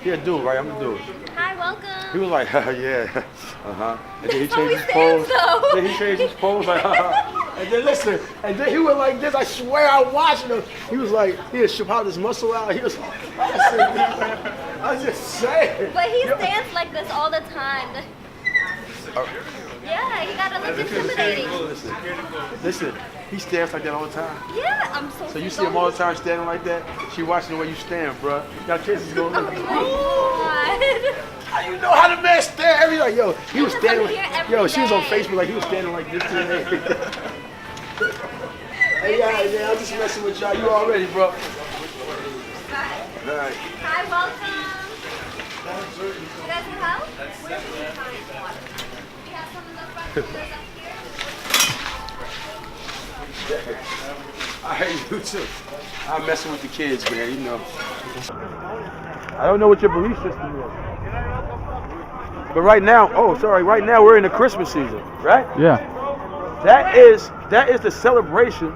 yeah, dude, right? I'm the dude. Hi, welcome. He was like, yeah, And then he That's how changed we his pose. stand, though. Then he changed his pose, like, And then listen, and then he went like this. I swear I watched him. He was like, he had out his muscle out. He was like, I was just saying. But he stands like this all the time. Yeah, he gotta look intimidating. Listen, he stands like that all the time. Yeah, I'm so. So you see him all the time standing like that? She watching the way you stand, bro. Y'all kids is going to look. God. How you know how the man stand? Every like, yo, he was Because I'm standing. here every Yo, she was on day. Facebook like he was standing like this today. Hey, yeah, I'm just messing with y'all. You all ready, bro? All right. Hi, welcome. You guys need help? Where do we find water? We have some in the front windows up here. I hate you too. I'm messing with the kids, man, you know. I don't know what your belief system is. But right now, right now we're in the Christmas season, right? Yeah. That is the celebration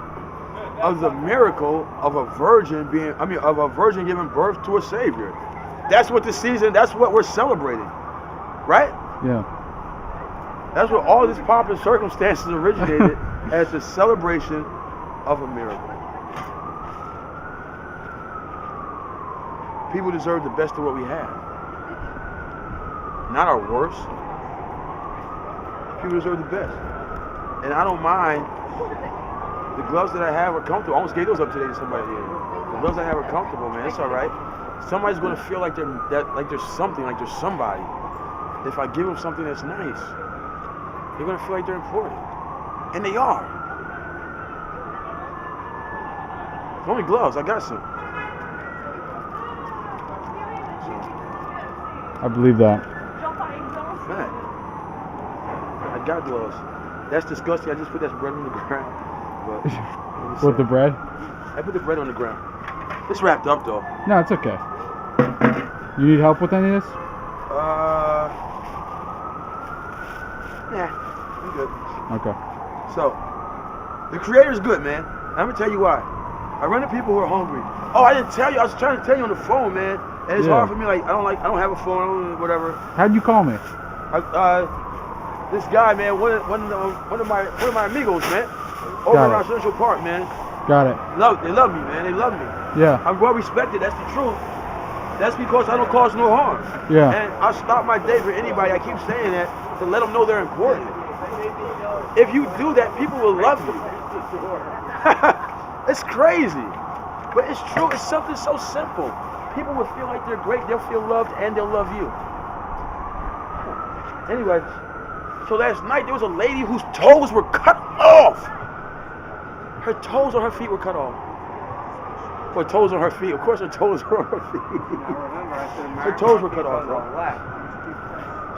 of the miracle of a virgin giving birth to a savior. That's what that's what we're celebrating, right? Yeah. That's what all this pomp and circumstances originated as the celebration of a miracle. People deserve the best of what we have, not our worst. People deserve the best. And I don't mind. The gloves that I have are comfortable. I almost gave those up today to somebody here. The gloves I have are comfortable, man. It's all right. Somebody's gonna feel like there's something, like there's somebody. If I give them something that's nice, they're gonna feel like they're important, and they are. It's only gloves. I got some. I believe that. Man, I got gloves. That's disgusting. I just put that bread on the ground. But With the bread? I put the bread on the ground. It's wrapped up though. No, it's okay. You need help with any of this? Yeah, I'm good. Okay. So, the Creator's good, man. I'm gonna tell you why. I run into people who are hungry. Oh, I didn't tell you. I was trying to tell you on the phone, man. And it's hard for me. Like I don't have a phone, whatever. How'd you call me? This guy, man, one of my amigos, man, over around Central Park, man. Got it. They love me, man. They love me. Yeah. I'm well respected. That's the truth. That's because I don't cause no harm. Yeah. And I stop my day for anybody. I keep saying that to let them know they're important. If you do that, people will love you. It's crazy, but it's true. It's something so simple. People will feel like they're great. They'll feel loved, and they'll love you. Anyway, so last night there was a lady whose toes were cut off. Her toes on her feet were cut off. Or toes on her feet. Of course her toes were on her feet. Her toes were cut off, bro.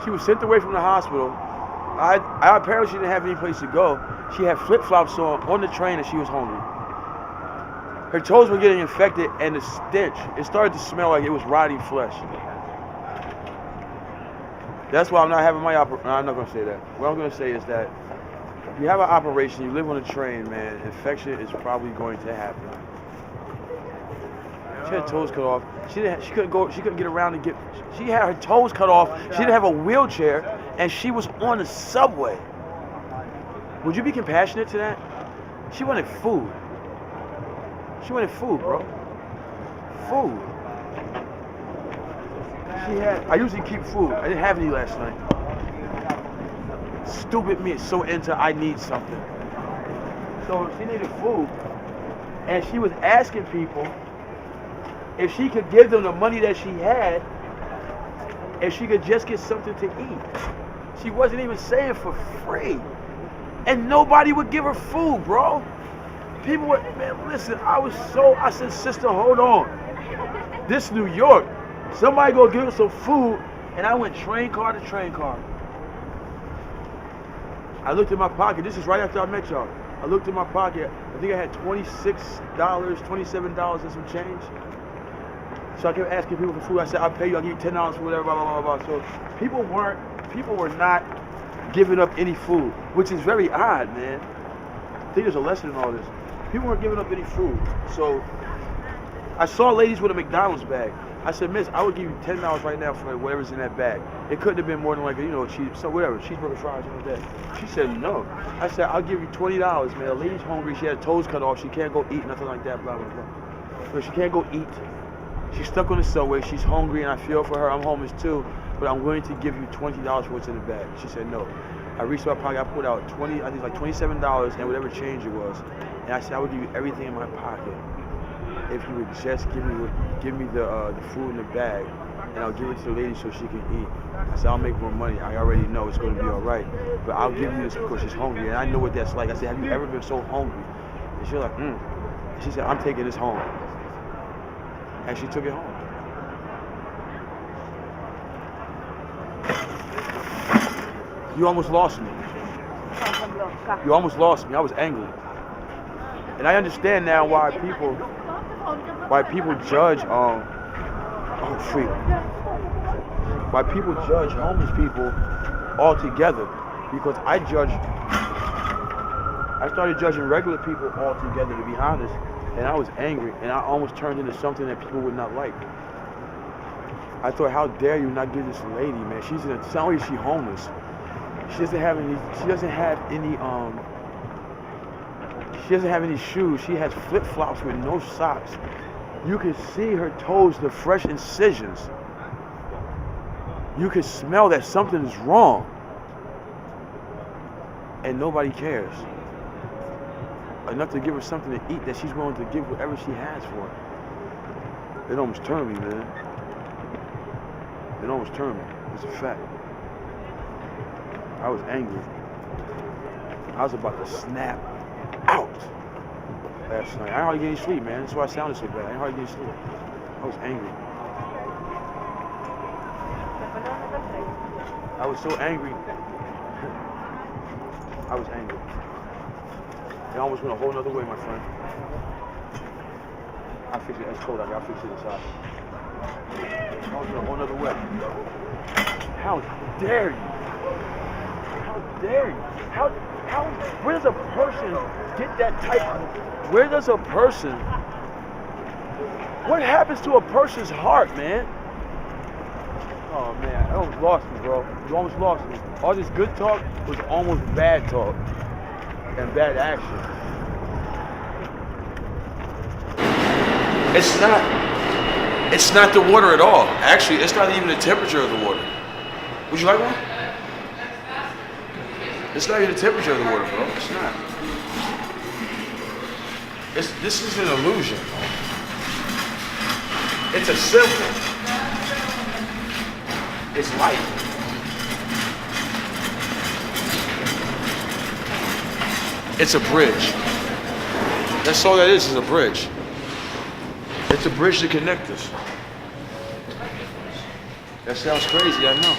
She was sent away from the hospital. Apparently she didn't have any place to go. She had flip-flops on the train and she was hungry. Her toes were getting infected and the stench, it started to smell like it was rotting flesh. That's why I'm not having my operation. No, I'm not going to say that. What I'm going to say is that if you have an operation, you live on a train, man, infection is probably going to happen. She had her toes cut off. She couldn't get around and she had her toes cut off. She didn't have a wheelchair and she was on the subway. Would you be compassionate to that? She wanted food. She wanted food, bro. Food. I usually keep food. I didn't have any last night. Stupid me is so into I need something. So she needed food. And she was asking people if she could give them the money that she had, if she could just get something to eat. She wasn't even saying for free. And nobody would give her food, bro. People were, man, listen, I said, sister, hold on. This New York. Somebody go give us some food, and I went train car to train car. I looked in my pocket. This is right after I met y'all. I looked in my pocket. I think I had $26, $27 and some change. So I kept asking people for food. I said, I'll pay you. I'll give you $10 for whatever, blah, blah, blah, blah. So people were not giving up any food, which is very odd, man. I think there's a lesson in all this. People weren't giving up any food. So I saw ladies with a McDonald's bag. I said, miss, I would give you $10 right now for whatever's in that bag. It couldn't have been more than like, cheeseburger fries and that. She said, no. I said, I'll give you $20, man. The lady's hungry. She had her toes cut off. She can't go eat, nothing like that, blah, blah, blah. So she can't go eat. She's stuck on the subway. She's hungry, and I feel for her. I'm homeless too, but I'm willing to give you $20 for what's in the bag. She said, no. I reached my pocket. I pulled out I think like $27 and whatever change it was. And I said, I would give you everything in my pocket if you would just give me the food in the bag, and I'll give it to the lady so she can eat. I said, I'll make more money. I already know it's going to be all right, but I'll give you this because she's hungry, and I know what that's like. I said, have you ever been so hungry? And she was like, And she said, I'm taking this home. And she took it home. You almost lost me. You almost lost me. I was angry. And I understand now why people judge why people judge homeless people altogether. Because I started judging regular people altogether, to be honest, and I was angry, and I almost turned into something that people would not like. I thought, how dare you not give this lady, man? She's homeless. She doesn't have any shoes. She has flip-flops with no socks. You can see her toes, the fresh incisions. You can smell that something is wrong. And nobody cares. Enough to give her something to eat that she's willing to give whatever she has for her. It almost turned me, man. It almost turned me. It's a fact. I was angry. I was about to snap out last night. I didn't hardly get any sleep, man. That's why I sounded so bad. I didn't hardly get any sleep. I was angry. I was so angry. I was angry. It almost went a whole nother way, my friend. I fix it. It's cold out here. I'll fix it inside. It almost went a whole nother way. How dare you? How dare you? Where does a person get that type of, what happens to a person's heart, man? Oh man, you almost lost me, bro. You almost lost me. All this good talk was almost bad talk and bad action. It's not the water at all. Actually, it's not even the temperature of the water. Would you like one? It's not even the temperature of the water, bro. It's not. This is an illusion. It's a symbol. It's light. It's a bridge. That's all that is a bridge. It's a bridge to connect us. That sounds crazy, I know.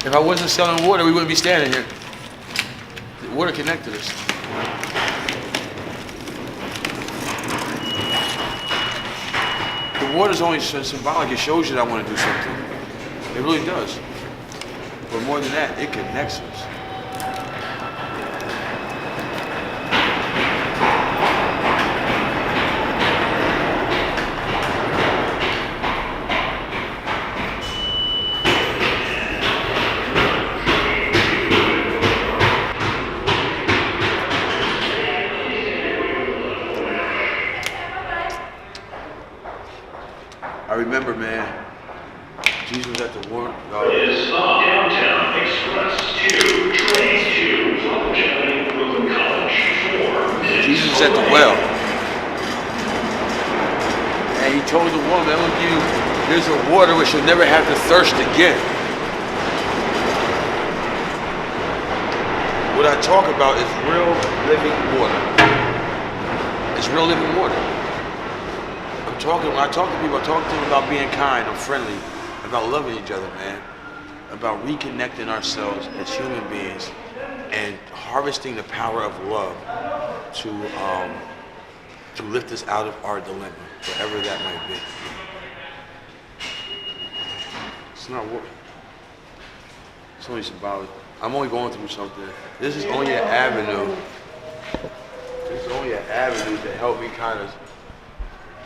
If I wasn't selling water, we wouldn't be standing here. The water connected us. The water's only symbolic. It shows you that I want to do something. It really does. But more than that, it connects us. I remember, man, Jesus was at the war. Is Downtown Express 2, Train 2, Longevity Brooklyn College 4. Jesus was at the well. And he told the woman, I'm gonna give you, there's a water which you'll never have to thirst again. What I talk about is real living water. It's real living water. When I talk to people, I talk to them about being kind, I'm friendly, about loving each other, man. About reconnecting ourselves as human beings and harvesting the power of love to lift us out of our dilemma, whatever that might be. It's not work. It's only symbolic. I'm only going through something. This is only an avenue. This is only an avenue to help me kind of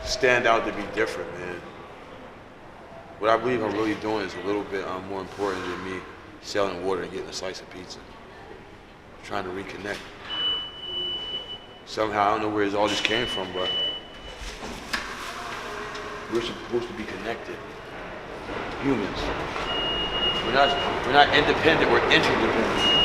stand out, to be different, man. What I believe I'm really doing is a little bit more important than me selling water and getting a slice of pizza. I'm trying to reconnect. Somehow, I don't know where all this came from, but we're supposed to be connected. Humans. We're not independent, we're interdependent.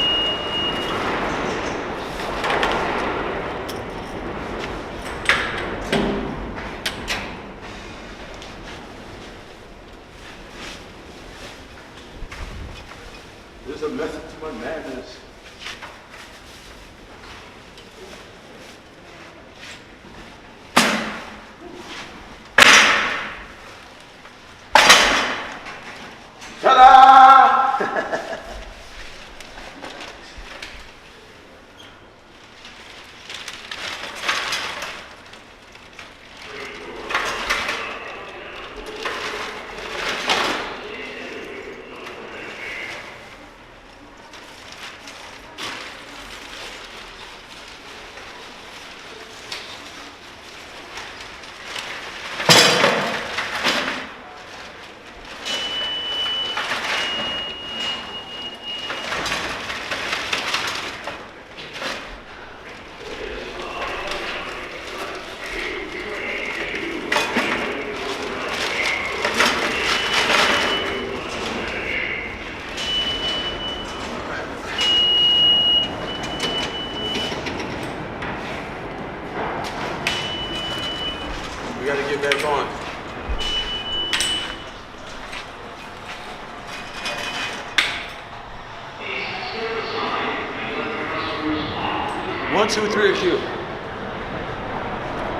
There's a method to my madness. Ta-da! We gotta get back on. One, two, three, or Q?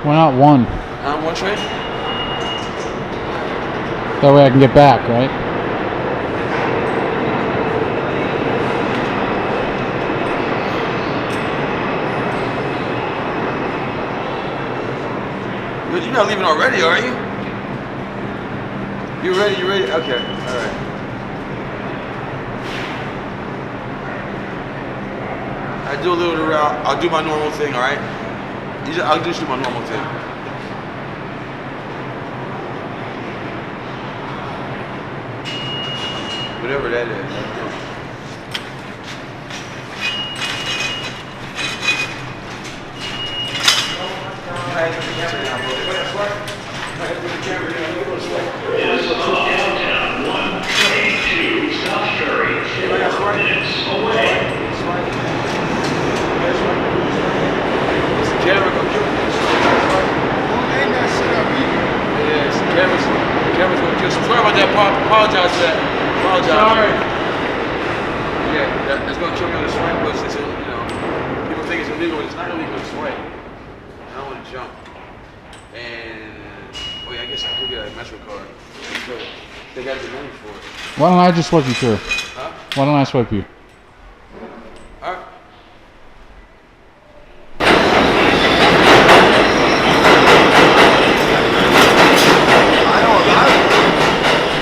Why not one? One train? That way I can get back, right? You're not leaving already, are you? You ready? You ready? Okay. All right. I do a little route. I'll do my normal thing. All right. I'll just do my normal thing. Whatever that is. Is downtown 122 South Ferry, 4 minutes away. Camera computer. Yes, camera's going to kill. Sorry about that. Apologize for that. Apologize. Sorry. Yeah, that's going to kill me on the swipe, but since people think it's illegal, but it's not illegal to swipe. I don't want to jump. And wait, I guess I could get a Metro card. They got the money for it. Why don't I just swipe you through? Huh? Why don't I swipe you? All right.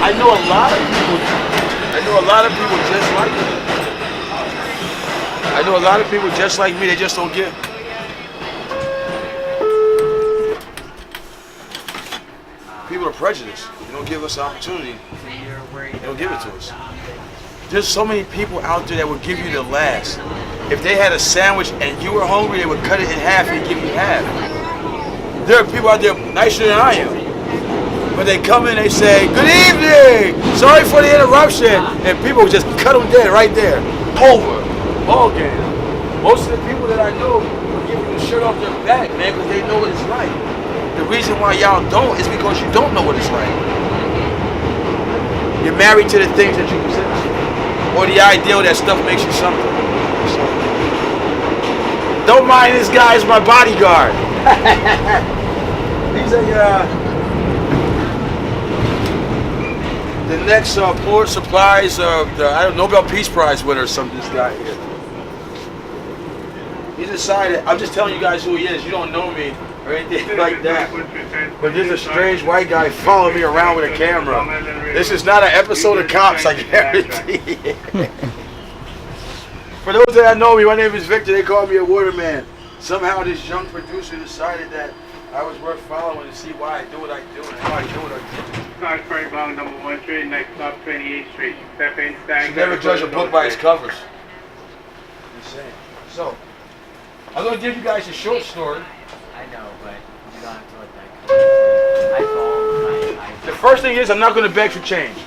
I know a lot of people just like me. I know a lot of people just like me. They just don't get. People are prejudiced. They don't give us the opportunity. They don't give it to us. There's so many people out there that would give you the last. If they had a sandwich and you were hungry, they would cut it in half and give you half. There are people out there nicer than I am. But they come in, they say, "Good evening! Sorry for the interruption." And people just cut them dead right there. Over. Ball game. Most of the people that I know will give you the shirt off their back, man, because they know what it's like. The reason why y'all don't is because you don't know what it's like. You're married to the things that you possess. Or the ideal that stuff makes you something. Don't mind this guy as my bodyguard. He's the next Port Supplies the Nobel Peace Prize winner or something. This guy here. He decided. I'm just telling you guys who he is. You don't know me or anything like that. But there's a strange white guy following me around with a camera. This is not an episode of Cops, I guarantee. For those that know me, my name is Victor. They call me a Water Man. Somehow this young producer decided that I was worth following to see why I do what I do and how I do what I do. Sorry, bound number 1 train, next stop 28th Street. Step in, You stand. should never judge a book by its covers. Insane. So, I'm going to give you guys a short story. I know, but you don't have to let that come. The first thing is I'm not going to beg for change.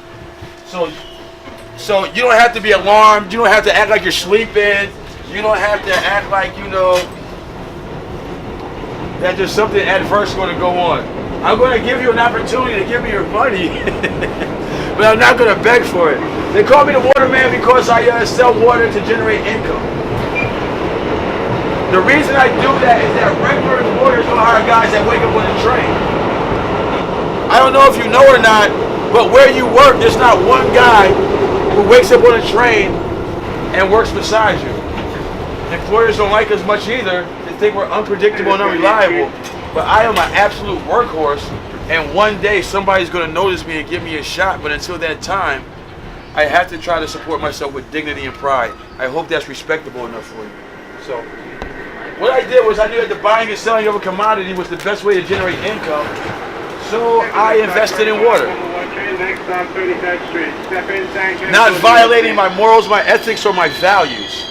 So you don't have to be alarmed. You don't have to act like you're sleeping. You don't have to act like, that there's something adverse going to go on. I'm going to give you an opportunity to give me your money, but I'm not going to beg for it. They call me the Water Man because I sell water to generate income. The reason I do that is that regular employers don't hire guys that wake up on the train. I don't know if you know or not, but where you work, there's not one guy who wakes up on a train and works beside you. Employers don't like us much either. They think we're unpredictable and unreliable. But I am an absolute workhorse, and one day somebody's going to notice me and give me a shot. But until that time, I have to try to support myself with dignity and pride. I hope that's respectable enough for you. So, what I did was I knew that the buying and selling of a commodity was the best way to generate income. So I invested in water. Not violating my morals, my ethics, or my values.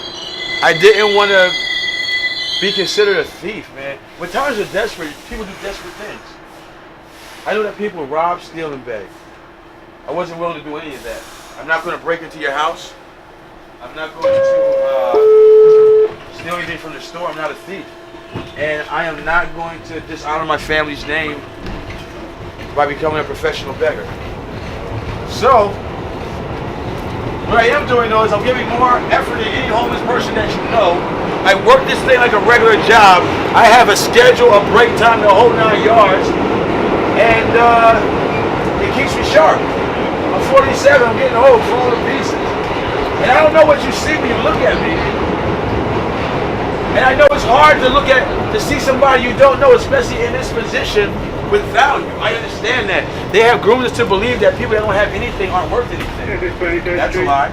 I didn't want to be considered a thief, man. When times are desperate, people do desperate things. I know that people rob, steal, and beg. I wasn't willing to do any of that. I'm not going to break into your house. I'm not going to steal anything from the store. I'm not a thief. And I am not going to dishonor my family's name by becoming a professional beggar. So, what I am doing though is I'm giving more effort to any homeless person that you know. I work this thing like a regular job. I have a schedule, a break time, the whole 9 yards. And it keeps me sharp. I'm 47, I'm getting old, falling to pieces. And I don't know what you see when you look at me. And I know it's hard to see somebody you don't know, especially in this position, with value. I understand that. They have groomed us to believe that people that don't have anything aren't worth anything. That's a lie.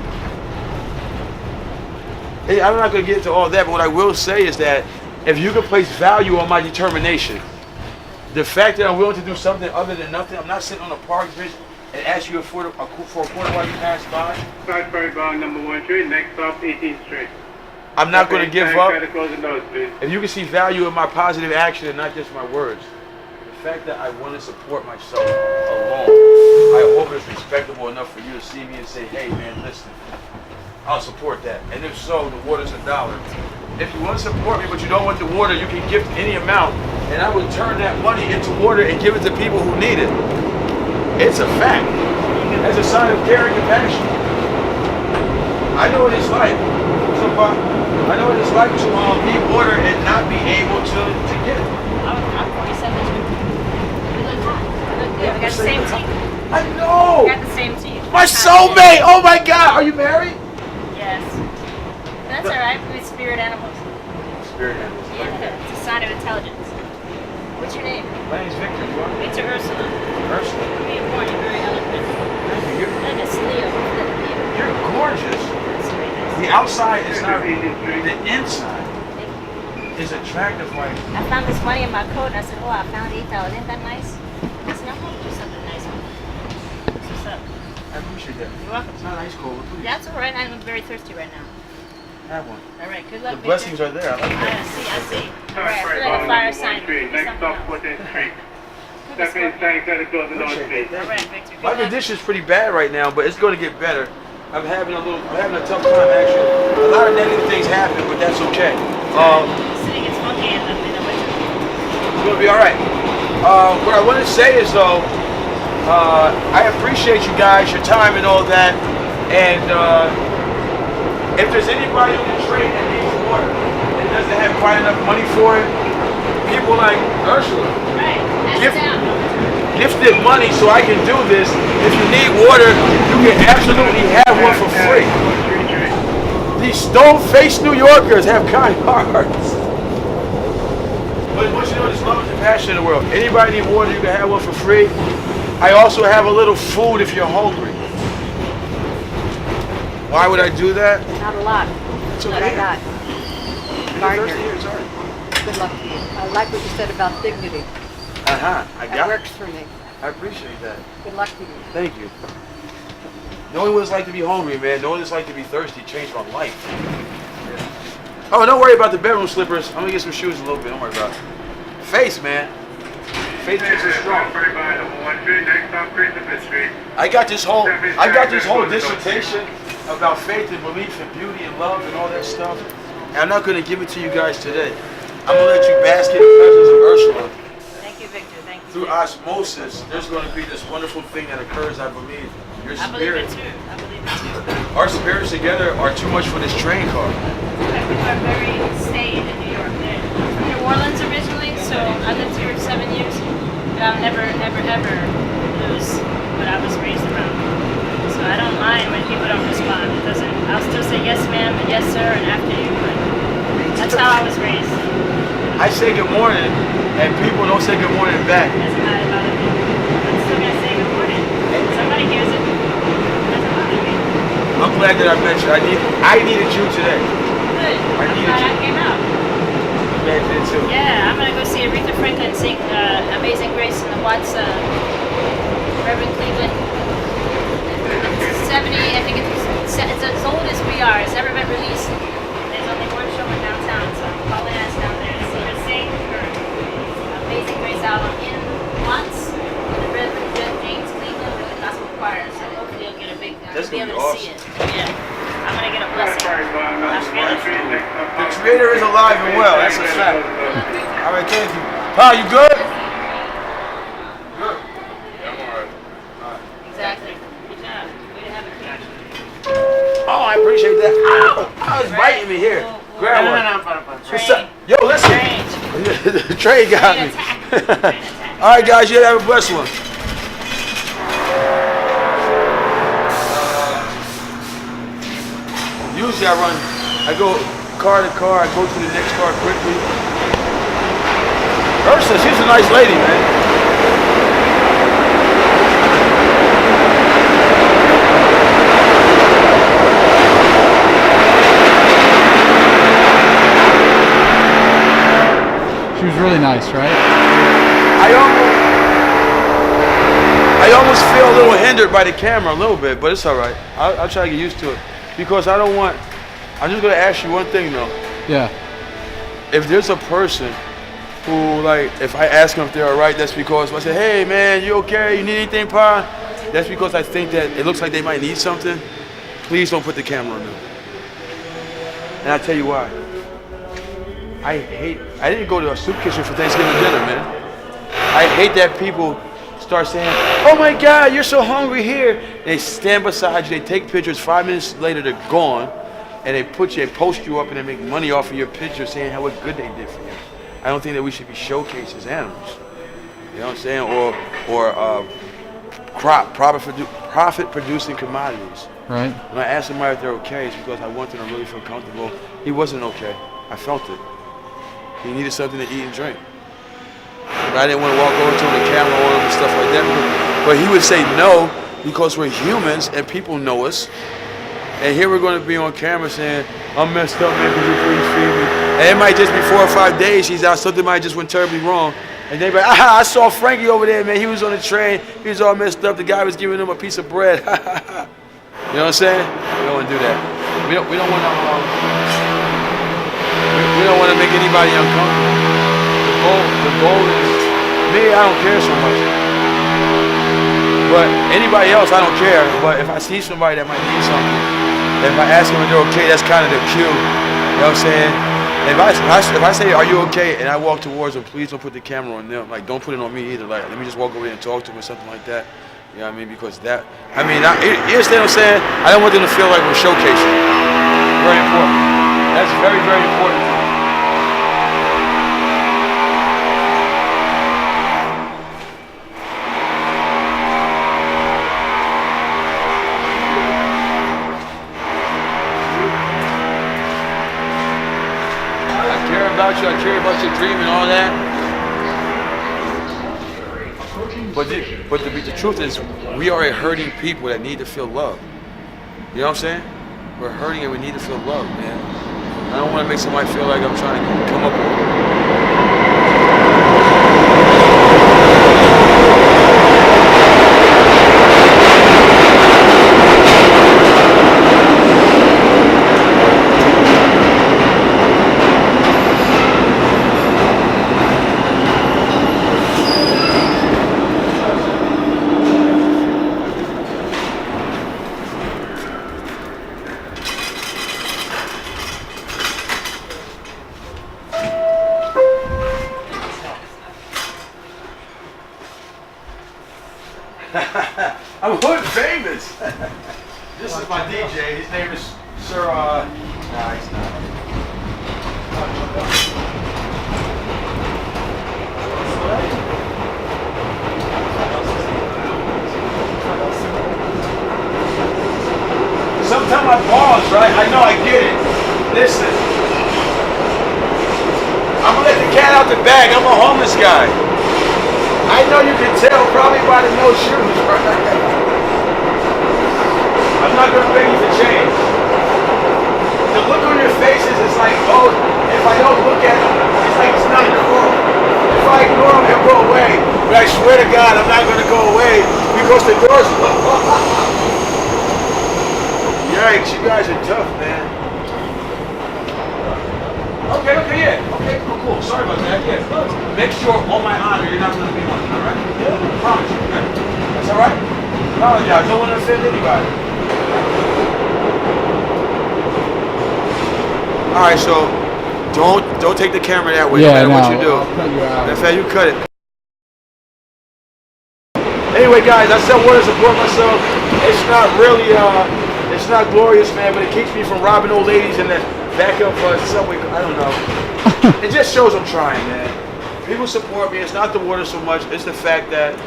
Hey, I'm not going to get into all that, but what I will say is that if you can place value on my determination, the fact that I'm willing to do something other than nothing, I'm not sitting on a park bench and ask you for a quarter while you pass by. Southbury bound number 1 train, next stop 18th Street. I'm not going to give up. Try to close the doors, please. If you can see value in my positive action and not just my words, the fact that I want to support myself alone, I hope it's respectable enough for you to see me and say, hey man, listen, I'll support that. And if so, the water's $1. If you want to support me but you don't want the water, you can gift any amount and I will turn that money into water and give it to people who need it. It's a fact. As a sign of care and compassion. I know what it's like. I know what it's like to need water and not be able to get it. I'm 47. We look hot. We look good. We got the same teeth. I know! We got the same teeth. My soulmate! Oh my God! Are you married? Yes. That's alright. We're spirit animals. Spirit animals. Yeah. It's a sign of intelligence. What's your name? My name's Victor. It's Ursula. Ursula. Being born, you're very eloquent. Thank you. That is Leo. You're gorgeous. That's very nice. The outside is not. The inside is attractive. Like I found this money in my coat and I said, oh, I found $8. Isn't that nice? I said, I'm going to do something nice with it. What's up? I appreciate that. You're welcome. It's not ice cold, but please. That's all right. I'm very thirsty right now. Have one. All right. Good luck. The blessings are there. I like that. I see. All right. I feel like a fire sign. Next stop 14th Street. Step in, try to close the doors, please. All right, Victor. My condition's pretty bad right now, but it's going to get better. I'm having a tough time actually. A lot of negative things happen, but that's okay. The city gets funky in the winter. It's going to be all right. What I want to say is though, I appreciate you guys, your time and all that, and if there's anybody on the train that needs water and doesn't have quite enough money for it, people like Ursula Right. gifted money so I can do this. If you need water, you can absolutely have one for free. These stone-faced New Yorkers have kind hearts. But once you know this love and passion in the world, anybody need water, you can have one for free. I also have a little food if you're hungry. Why would I do that? Not a lot. It's But okay. I got You're Gardner. thirsty here, it's all right. good luck to you. I like what you said about dignity. I That got it. works for me. I appreciate that. Good luck to you. Thank you. Knowing what it's like to be hungry, man, knowing what it's like to be thirsty changed my life. Oh, don't worry about the bedroom slippers. I'm gonna get some shoes in a little bit. Don't worry about it. Faith, man. Faith keeps us strong. I got this whole dissertation about faith and belief and beauty and love and all that stuff. And I'm not gonna give it to you guys today. I'm gonna let you bask in the presence of Ursula. Thank you, Victor. Thank you. Through osmosis, there's going to be this wonderful thing that occurs, I believe. Your I believe spirit. it too. I believe it too. Our spirits together are too much for this train car. We are very staid in New York. I'm from New Orleans originally, so I lived here 7 years. But I'll never, ever, ever lose what I was raised around. So I don't mind when people don't respond. It doesn't. I'll still say yes, ma'am, and yes, sir, and after you. But that's how I was raised. I say good morning, and people don't say good morning back. Doesn't matter about me. I'm still gonna say good morning. Somebody hears it. Doesn't bother me. I'm glad that I met you. I needed you today. Good. I'm glad I came out. I'm glad you did too. Yeah, I'm gonna go see Aretha Franklin sing Amazing Grace in the Watts, Reverend Cleveland. It's 70, I think it's as old as we are. It's never been released. There's only one show in downtown, so I'm calling ass down there to see her sing her Amazing Grace album in Watts, the Reverend James Cleveland with the gospel choir. So hopefully you'll get a big, That's be gonna able be to see it. Yeah, I'm gonna get a blessing. The Creator is alive and well. That's a fact. All right, thank you. Pa, you good? Good. I'm all right. Exactly. Good job. Way to have a connection. Oh, I appreciate that. Ow! I was biting me here. Grab one. I'm fine. What's up? Yo, listen. Strange. The train got me. Train attack. All right, guys, you have a blessed one. Usually I go car to car, I go to the next car quickly. Ursula, she's a nice lady, man. She was really nice, right? I almost feel a little hindered by the camera a little bit, but it's all right. I'll try to get used to it. Because I'm just going to ask you one thing though. Yeah. If there's a person who, like, if I ask them if they're all right, that's because if I say, hey man, you okay? You need anything, Pa? That's because I think that it looks like they might need something. Please don't put the camera on them. And I'll tell you why. I didn't go to a soup kitchen for Thanksgiving dinner, man. I hate that people start saying, oh my God, you're so hungry here. They stand beside you, they take pictures, 5 minutes later they're gone, and they post you up and they make money off of your picture saying how good they did for you. I don't think that we should be showcased as animals. You know what I'm saying? Or profit producing commodities. Right. When I asked somebody if they're okay, it's because I want them to really feel comfortable. He wasn't okay. I felt it. He needed something to eat and drink. But I didn't want to walk over to him with a camera on him and stuff like that. But he would say no because we're humans and people know us. And here we're going to be on camera saying, I'm messed up, man, could you please feed me? And it might just be 4 or 5 days he's out, something might just went terribly wrong. And they be like, I saw Frankie over there, man, he was on the train, he was all messed up, the guy was giving him a piece of bread. You know what I'm saying? We don't want to do that. We don't want to we don't want to make anybody uncomfortable. The goal is, me, I don't care so much. But anybody else, I don't care. But if I see somebody that might need something, if I ask them if they're okay, that's kind of the cue. You know what I'm saying? If I say, are you okay? And I walk towards them, please don't put the camera on them. Like, don't put it on me either. Like, let me just walk over there and talk to them or something like that. You know what I mean? Because that, you understand what I'm saying? I don't want them to feel like we're showcasing. Very important. That's very, very important. about you. I care about your dream and all that. But the truth is, we are a hurting people that need to feel love. You know what I'm saying? We're hurting and we need to feel love, man. I don't want to make somebody feel like I'm trying to come up with. I'm hood famous. This is my DJ. His name is Sir. Nah, he's not. Sometimes my balls, right? I know, I get it. Listen, I'm gonna let the cat out the bag. I'm a homeless guy. I know you can tell probably by the no shoes, right? I'm not gonna beg you for change. The look on your faces is like, oh, if I don't look at him, it's like it's not normal. If I ignore him, he'll go away. But I swear to God, I'm not gonna go away because the door's Yikes, you guys are tough, man. Okay, yeah. Okay, cool. Sorry about that. Yeah, make sure on my honor you're not gonna be one, all right? Yeah, I promise you. Okay. That's all right? Apologize. Don't want to offend anybody. All right, so don't take the camera that way. Yeah, no matter what you do. I'll cut you out. That's how you cut it. Anyway, guys, I said water to support myself. It's not really, it's not glorious, man, but it keeps me from robbing old ladies in the back of subway. I don't know. It just shows I'm trying, man. People support me. It's not the water so much. It's the fact that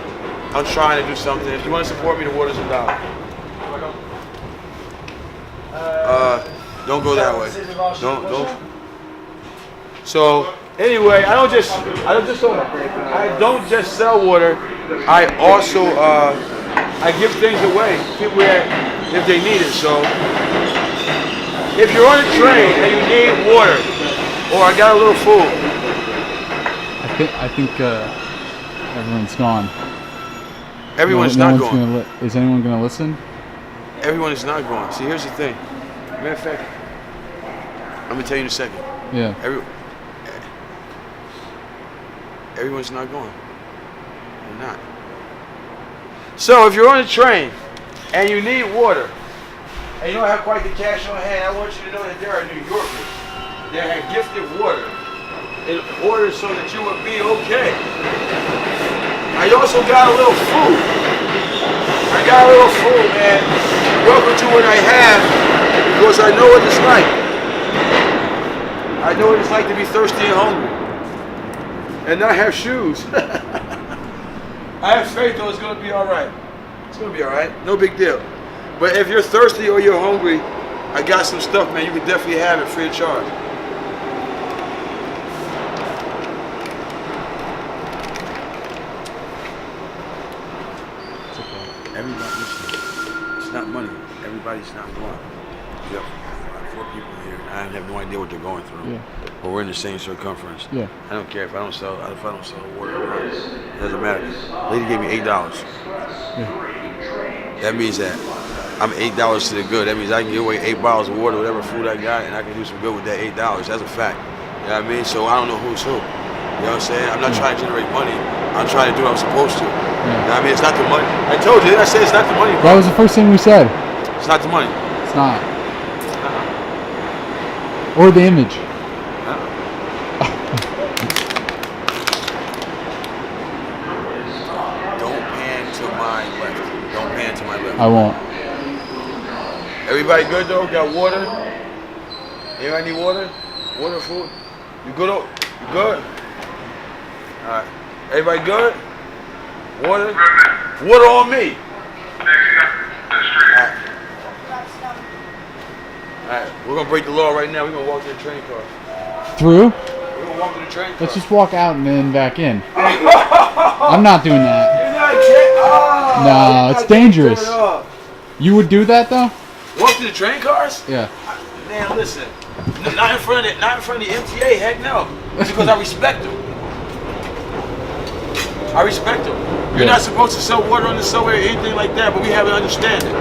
I'm trying to do something. If you want to support me, the water's $1. Don't go that way. Don't. So anyway, I don't just sell water. I also I give things away. People if they need it. So if you're on a train and you need water, or I got a little food. I think everyone's gone. Everyone's not going. Is anyone going to listen? Everyone is not going. See, here's the thing. Matter of fact, I'm gonna tell you in a second. Yeah. Everyone's not going. They're not. So if you're on a train and you need water, and you don't have quite the cash on hand, I want you to know that there are New Yorkers that have gifted water in order so that you would be okay. I also got a little food. Man. Welcome to what I have, because I know what it's like. I know what it's like to be thirsty and hungry and not have shoes. I have faith, though, it's going to be all right. It's going to be all right. No big deal. But if you're thirsty or you're hungry, I got some stuff, man. You can definitely have it free of charge. It's okay. Everybody, listen, it's not money. Everybody's not going. Yep. 4 people here. I have no idea what they're going through. Yeah. But we're in the same circumference. Yeah. I don't care if I don't sell water. It doesn't matter. Lady gave me $8. Yeah. That means that I'm $8 to the good. That means I can give away 8 bottles of water, whatever food I got, and I can do some good with that $8. That's a fact. You know what I mean? So I don't know who's who. You know what I'm saying? I'm not trying to generate money. I'm trying to do what I'm supposed to. You know what I mean? It's not the money. I told you, I said it's not the money. That was the first thing we said. It's not the money. It's not. Or the image. Don't pan to my left. Don't pan to my left. I won't. Everybody good though? Got water? Anybody need water? Water, food? You good? You good? Alright. Everybody good? Water? Water on me. Alright, we're gonna break the law right now. We're gonna walk to the train car. Through? We're gonna gonna walk to the train car. Let's just walk out and then back in. I'm not doing that. You're not kidding. Oh, No, it's dangerous. You would do that though? Walk to the train cars? Yeah. Man, listen. Not in front of the MTA. Heck no. Because I respect them. I respect them. You're not supposed to sell water on the subway or anything like that, but we have an understanding.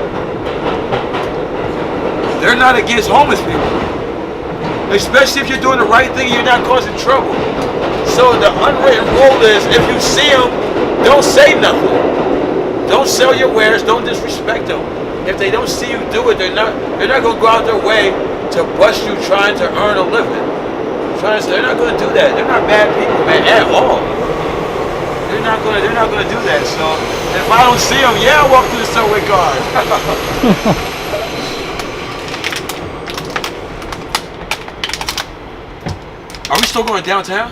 They're not against homeless people. Especially if you're doing the right thing and you're not causing trouble. So the unwritten rule is if you see them, don't say nothing. Don't sell your wares, don't disrespect them. If they don't see you do it, they're not gonna go out their way to bust you trying to earn a living. They're not gonna do that. They're not bad people, man, at all. They're not gonna do that. So if I don't see them, yeah, I'll walk through the subway cars. Are we still going downtown?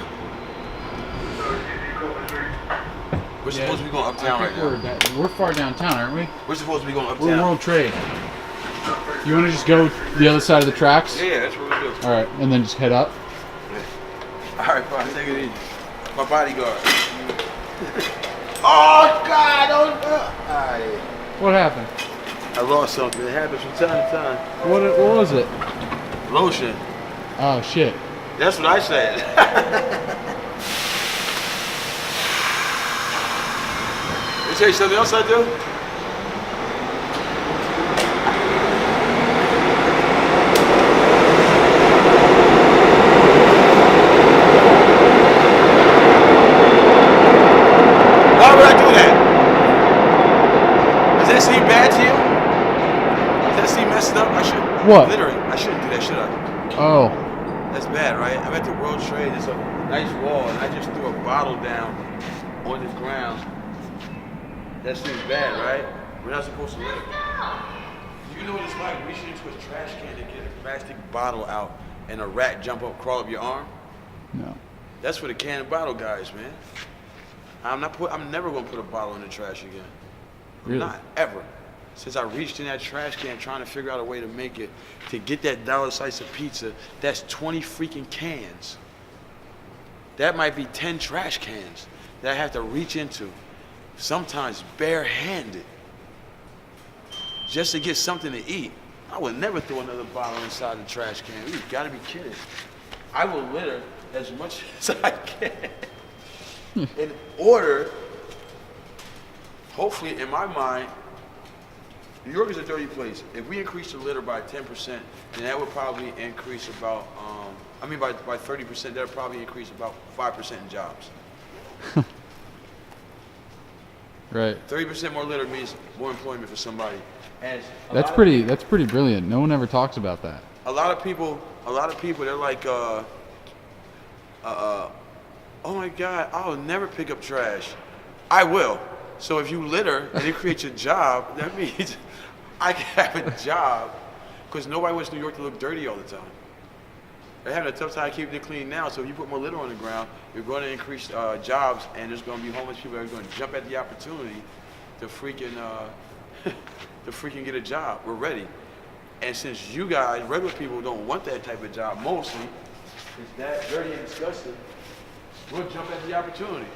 We're supposed to be going uptown right now. We're far downtown, aren't we? We're supposed to be going uptown. We're World Trade. You want to just go the other side of the tracks? Yeah, that's what we do. All right, and then just head up. All right, fine. Take it easy. My bodyguard. Oh God! Don't. All right. What happened? I lost something. It happens from time to time. What was it? Lotion. Oh shit. That's what I said. Let me tell you something else I do. Why would I do that? Does that seem bad to you? Does that seem messed up? I should. What? Literally, I shouldn't do that, should I? Oh. That's bad, right? I'm at the World Trade. There's a nice wall, and I just threw a bottle down on the ground. That seems bad, right? We're not supposed to litter. You know what it's like reaching into a trash can to get a plastic bottle out, and a rat crawl up your arm? No. That's for the can and bottle guys, man. I'm never gonna put a bottle in the trash again. Really? Not ever. Since I reached in that trash can trying to figure out a way to make it, to get that dollar slice of pizza, that's 20 freaking cans. That might be 10 trash cans that I have to reach into, sometimes barehanded, just to get something to eat. I would never throw another bottle inside the trash can. You gotta be kidding. I will litter as much as I can in order, hopefully in my mind, New York is a dirty place. If we increase the litter by 10%, then that would probably increase about, by 30%, that would probably increase about 5% in jobs. Right. 30% more litter means more employment for somebody. And That's pretty brilliant. No one ever talks about that. a lot of people, they're like, oh my God, I'll never pick up trash. I will. So if you litter and it creates a job, that means I can have a job, because nobody wants New York to look dirty all the time. They're having a tough time keeping it clean now, so if you put more litter on the ground, you're going to increase jobs, and there's going to be homeless people that are going to jump at the opportunity to freaking get a job. We're ready. And since you guys, regular people, don't want that type of job mostly, it's that dirty and disgusting, we'll jump at the opportunity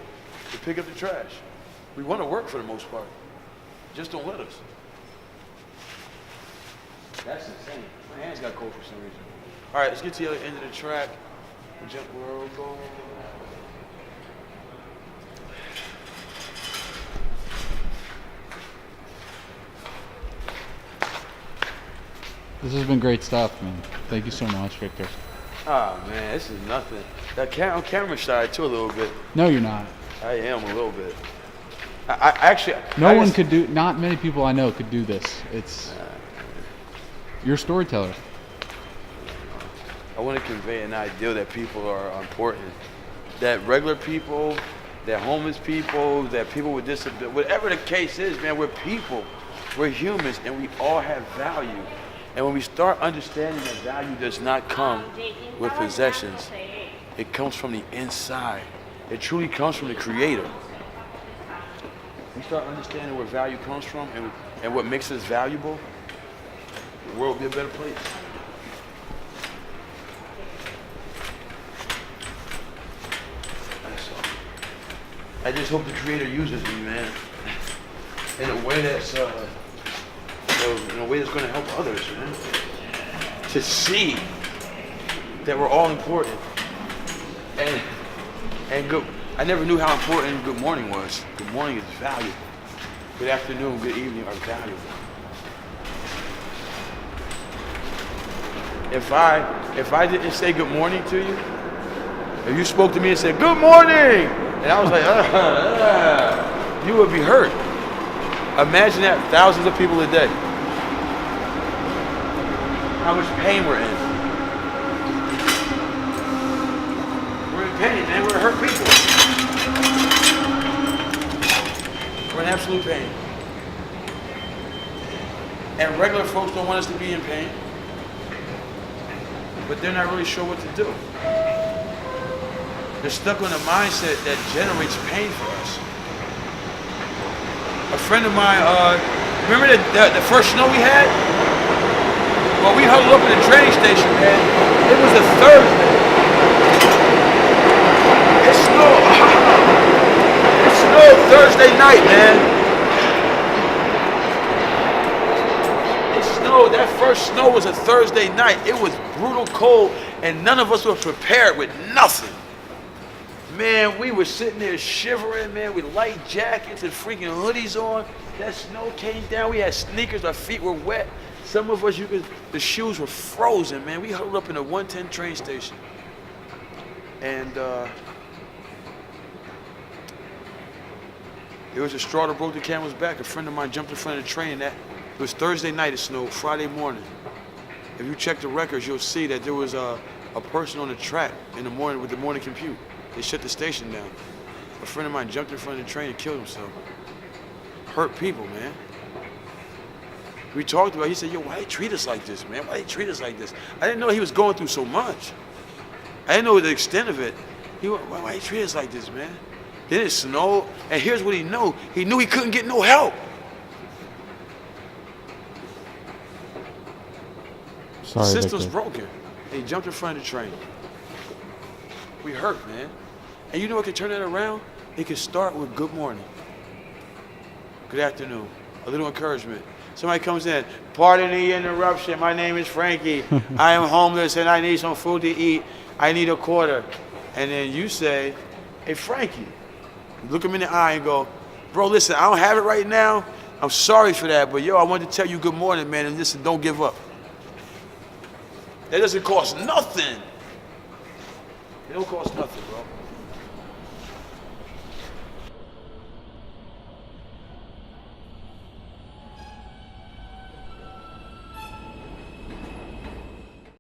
to pick up the trash. We want to work for the most part. Just don't let us. That's insane. My hands got cold for some reason. All right, let's get to the other end of the track. We're going. This has been great stuff, man. Thank you so much, Victor. Oh man, this is nothing. I'm camera shy too a little bit. No, you're not. I am a little bit. Not many people I know could do this. You're a storyteller. I want to convey an idea that people are important. That regular people, that homeless people, that people with disabilities, whatever the case is, man, we're people. We're humans, and we all have value. And when we start understanding that value does not come with possessions, it comes from the inside. It truly comes from the Creator. We start understanding where value comes from and what makes us valuable, the world will be a better place. I just hope the Creator uses me, man, in a way that's in a way that's going to help others, man. To see that we're all important, and good. I never knew how important good morning was. Good morning is valuable. Good afternoon, good evening are valuable. If I didn't say good morning to you, if you spoke to me and said good morning, and I was like, you would be hurt. Imagine that, thousands of people a day. How much pain we're in. We're in pain, man. We're hurt people. We're in absolute pain. And regular folks don't want us to be in pain, but they're not really sure what to do. They're stuck on a mindset that generates pain for us. A friend of mine, remember the first snow we had? Well, we huddled up in the train station, man. It was a Thursday. It snowed. It snowed Thursday night, man. It snowed. That first snow was a Thursday night. It was brutal cold, and none of us were prepared with nothing. Man, we were sitting there shivering, man, with light jackets and freaking hoodies on. That snow came down. We had sneakers. Our feet were wet. Some of us, the shoes were frozen, man. We huddled up in a 110 train station. And there was a straw that broke the camel's back. A friend of mine jumped in front of the train. It was Thursday night, it snowed, Friday morning. If you check the records, you'll see that there was a person on the track in the morning with the morning commute. They shut the station down. A friend of mine jumped in front of the train and killed himself. Hurt people, man. We talked about it. He said, yo, why they treat us like this, man? Why they treat us like this? I didn't know he was going through so much. I didn't know the extent of it. Why they treat us like this, man? Then it snowed, and here's what he knew. He knew he couldn't get no help. Sorry, The system's Victor. broken. And he jumped in front of the train. We hurt, man. And you know what could turn that around? It could start with good morning. Good afternoon. A little encouragement. Somebody comes in, pardon the interruption, my name is Frankie. I am homeless and I need some food to eat. I need a quarter. And then you say, hey, Frankie. Look him in the eye and go, bro, listen, I don't have it right now. I'm sorry for that, but yo, I wanted to tell you good morning, man, and listen, don't give up. That doesn't cost nothing. It don't cost nothing, bro.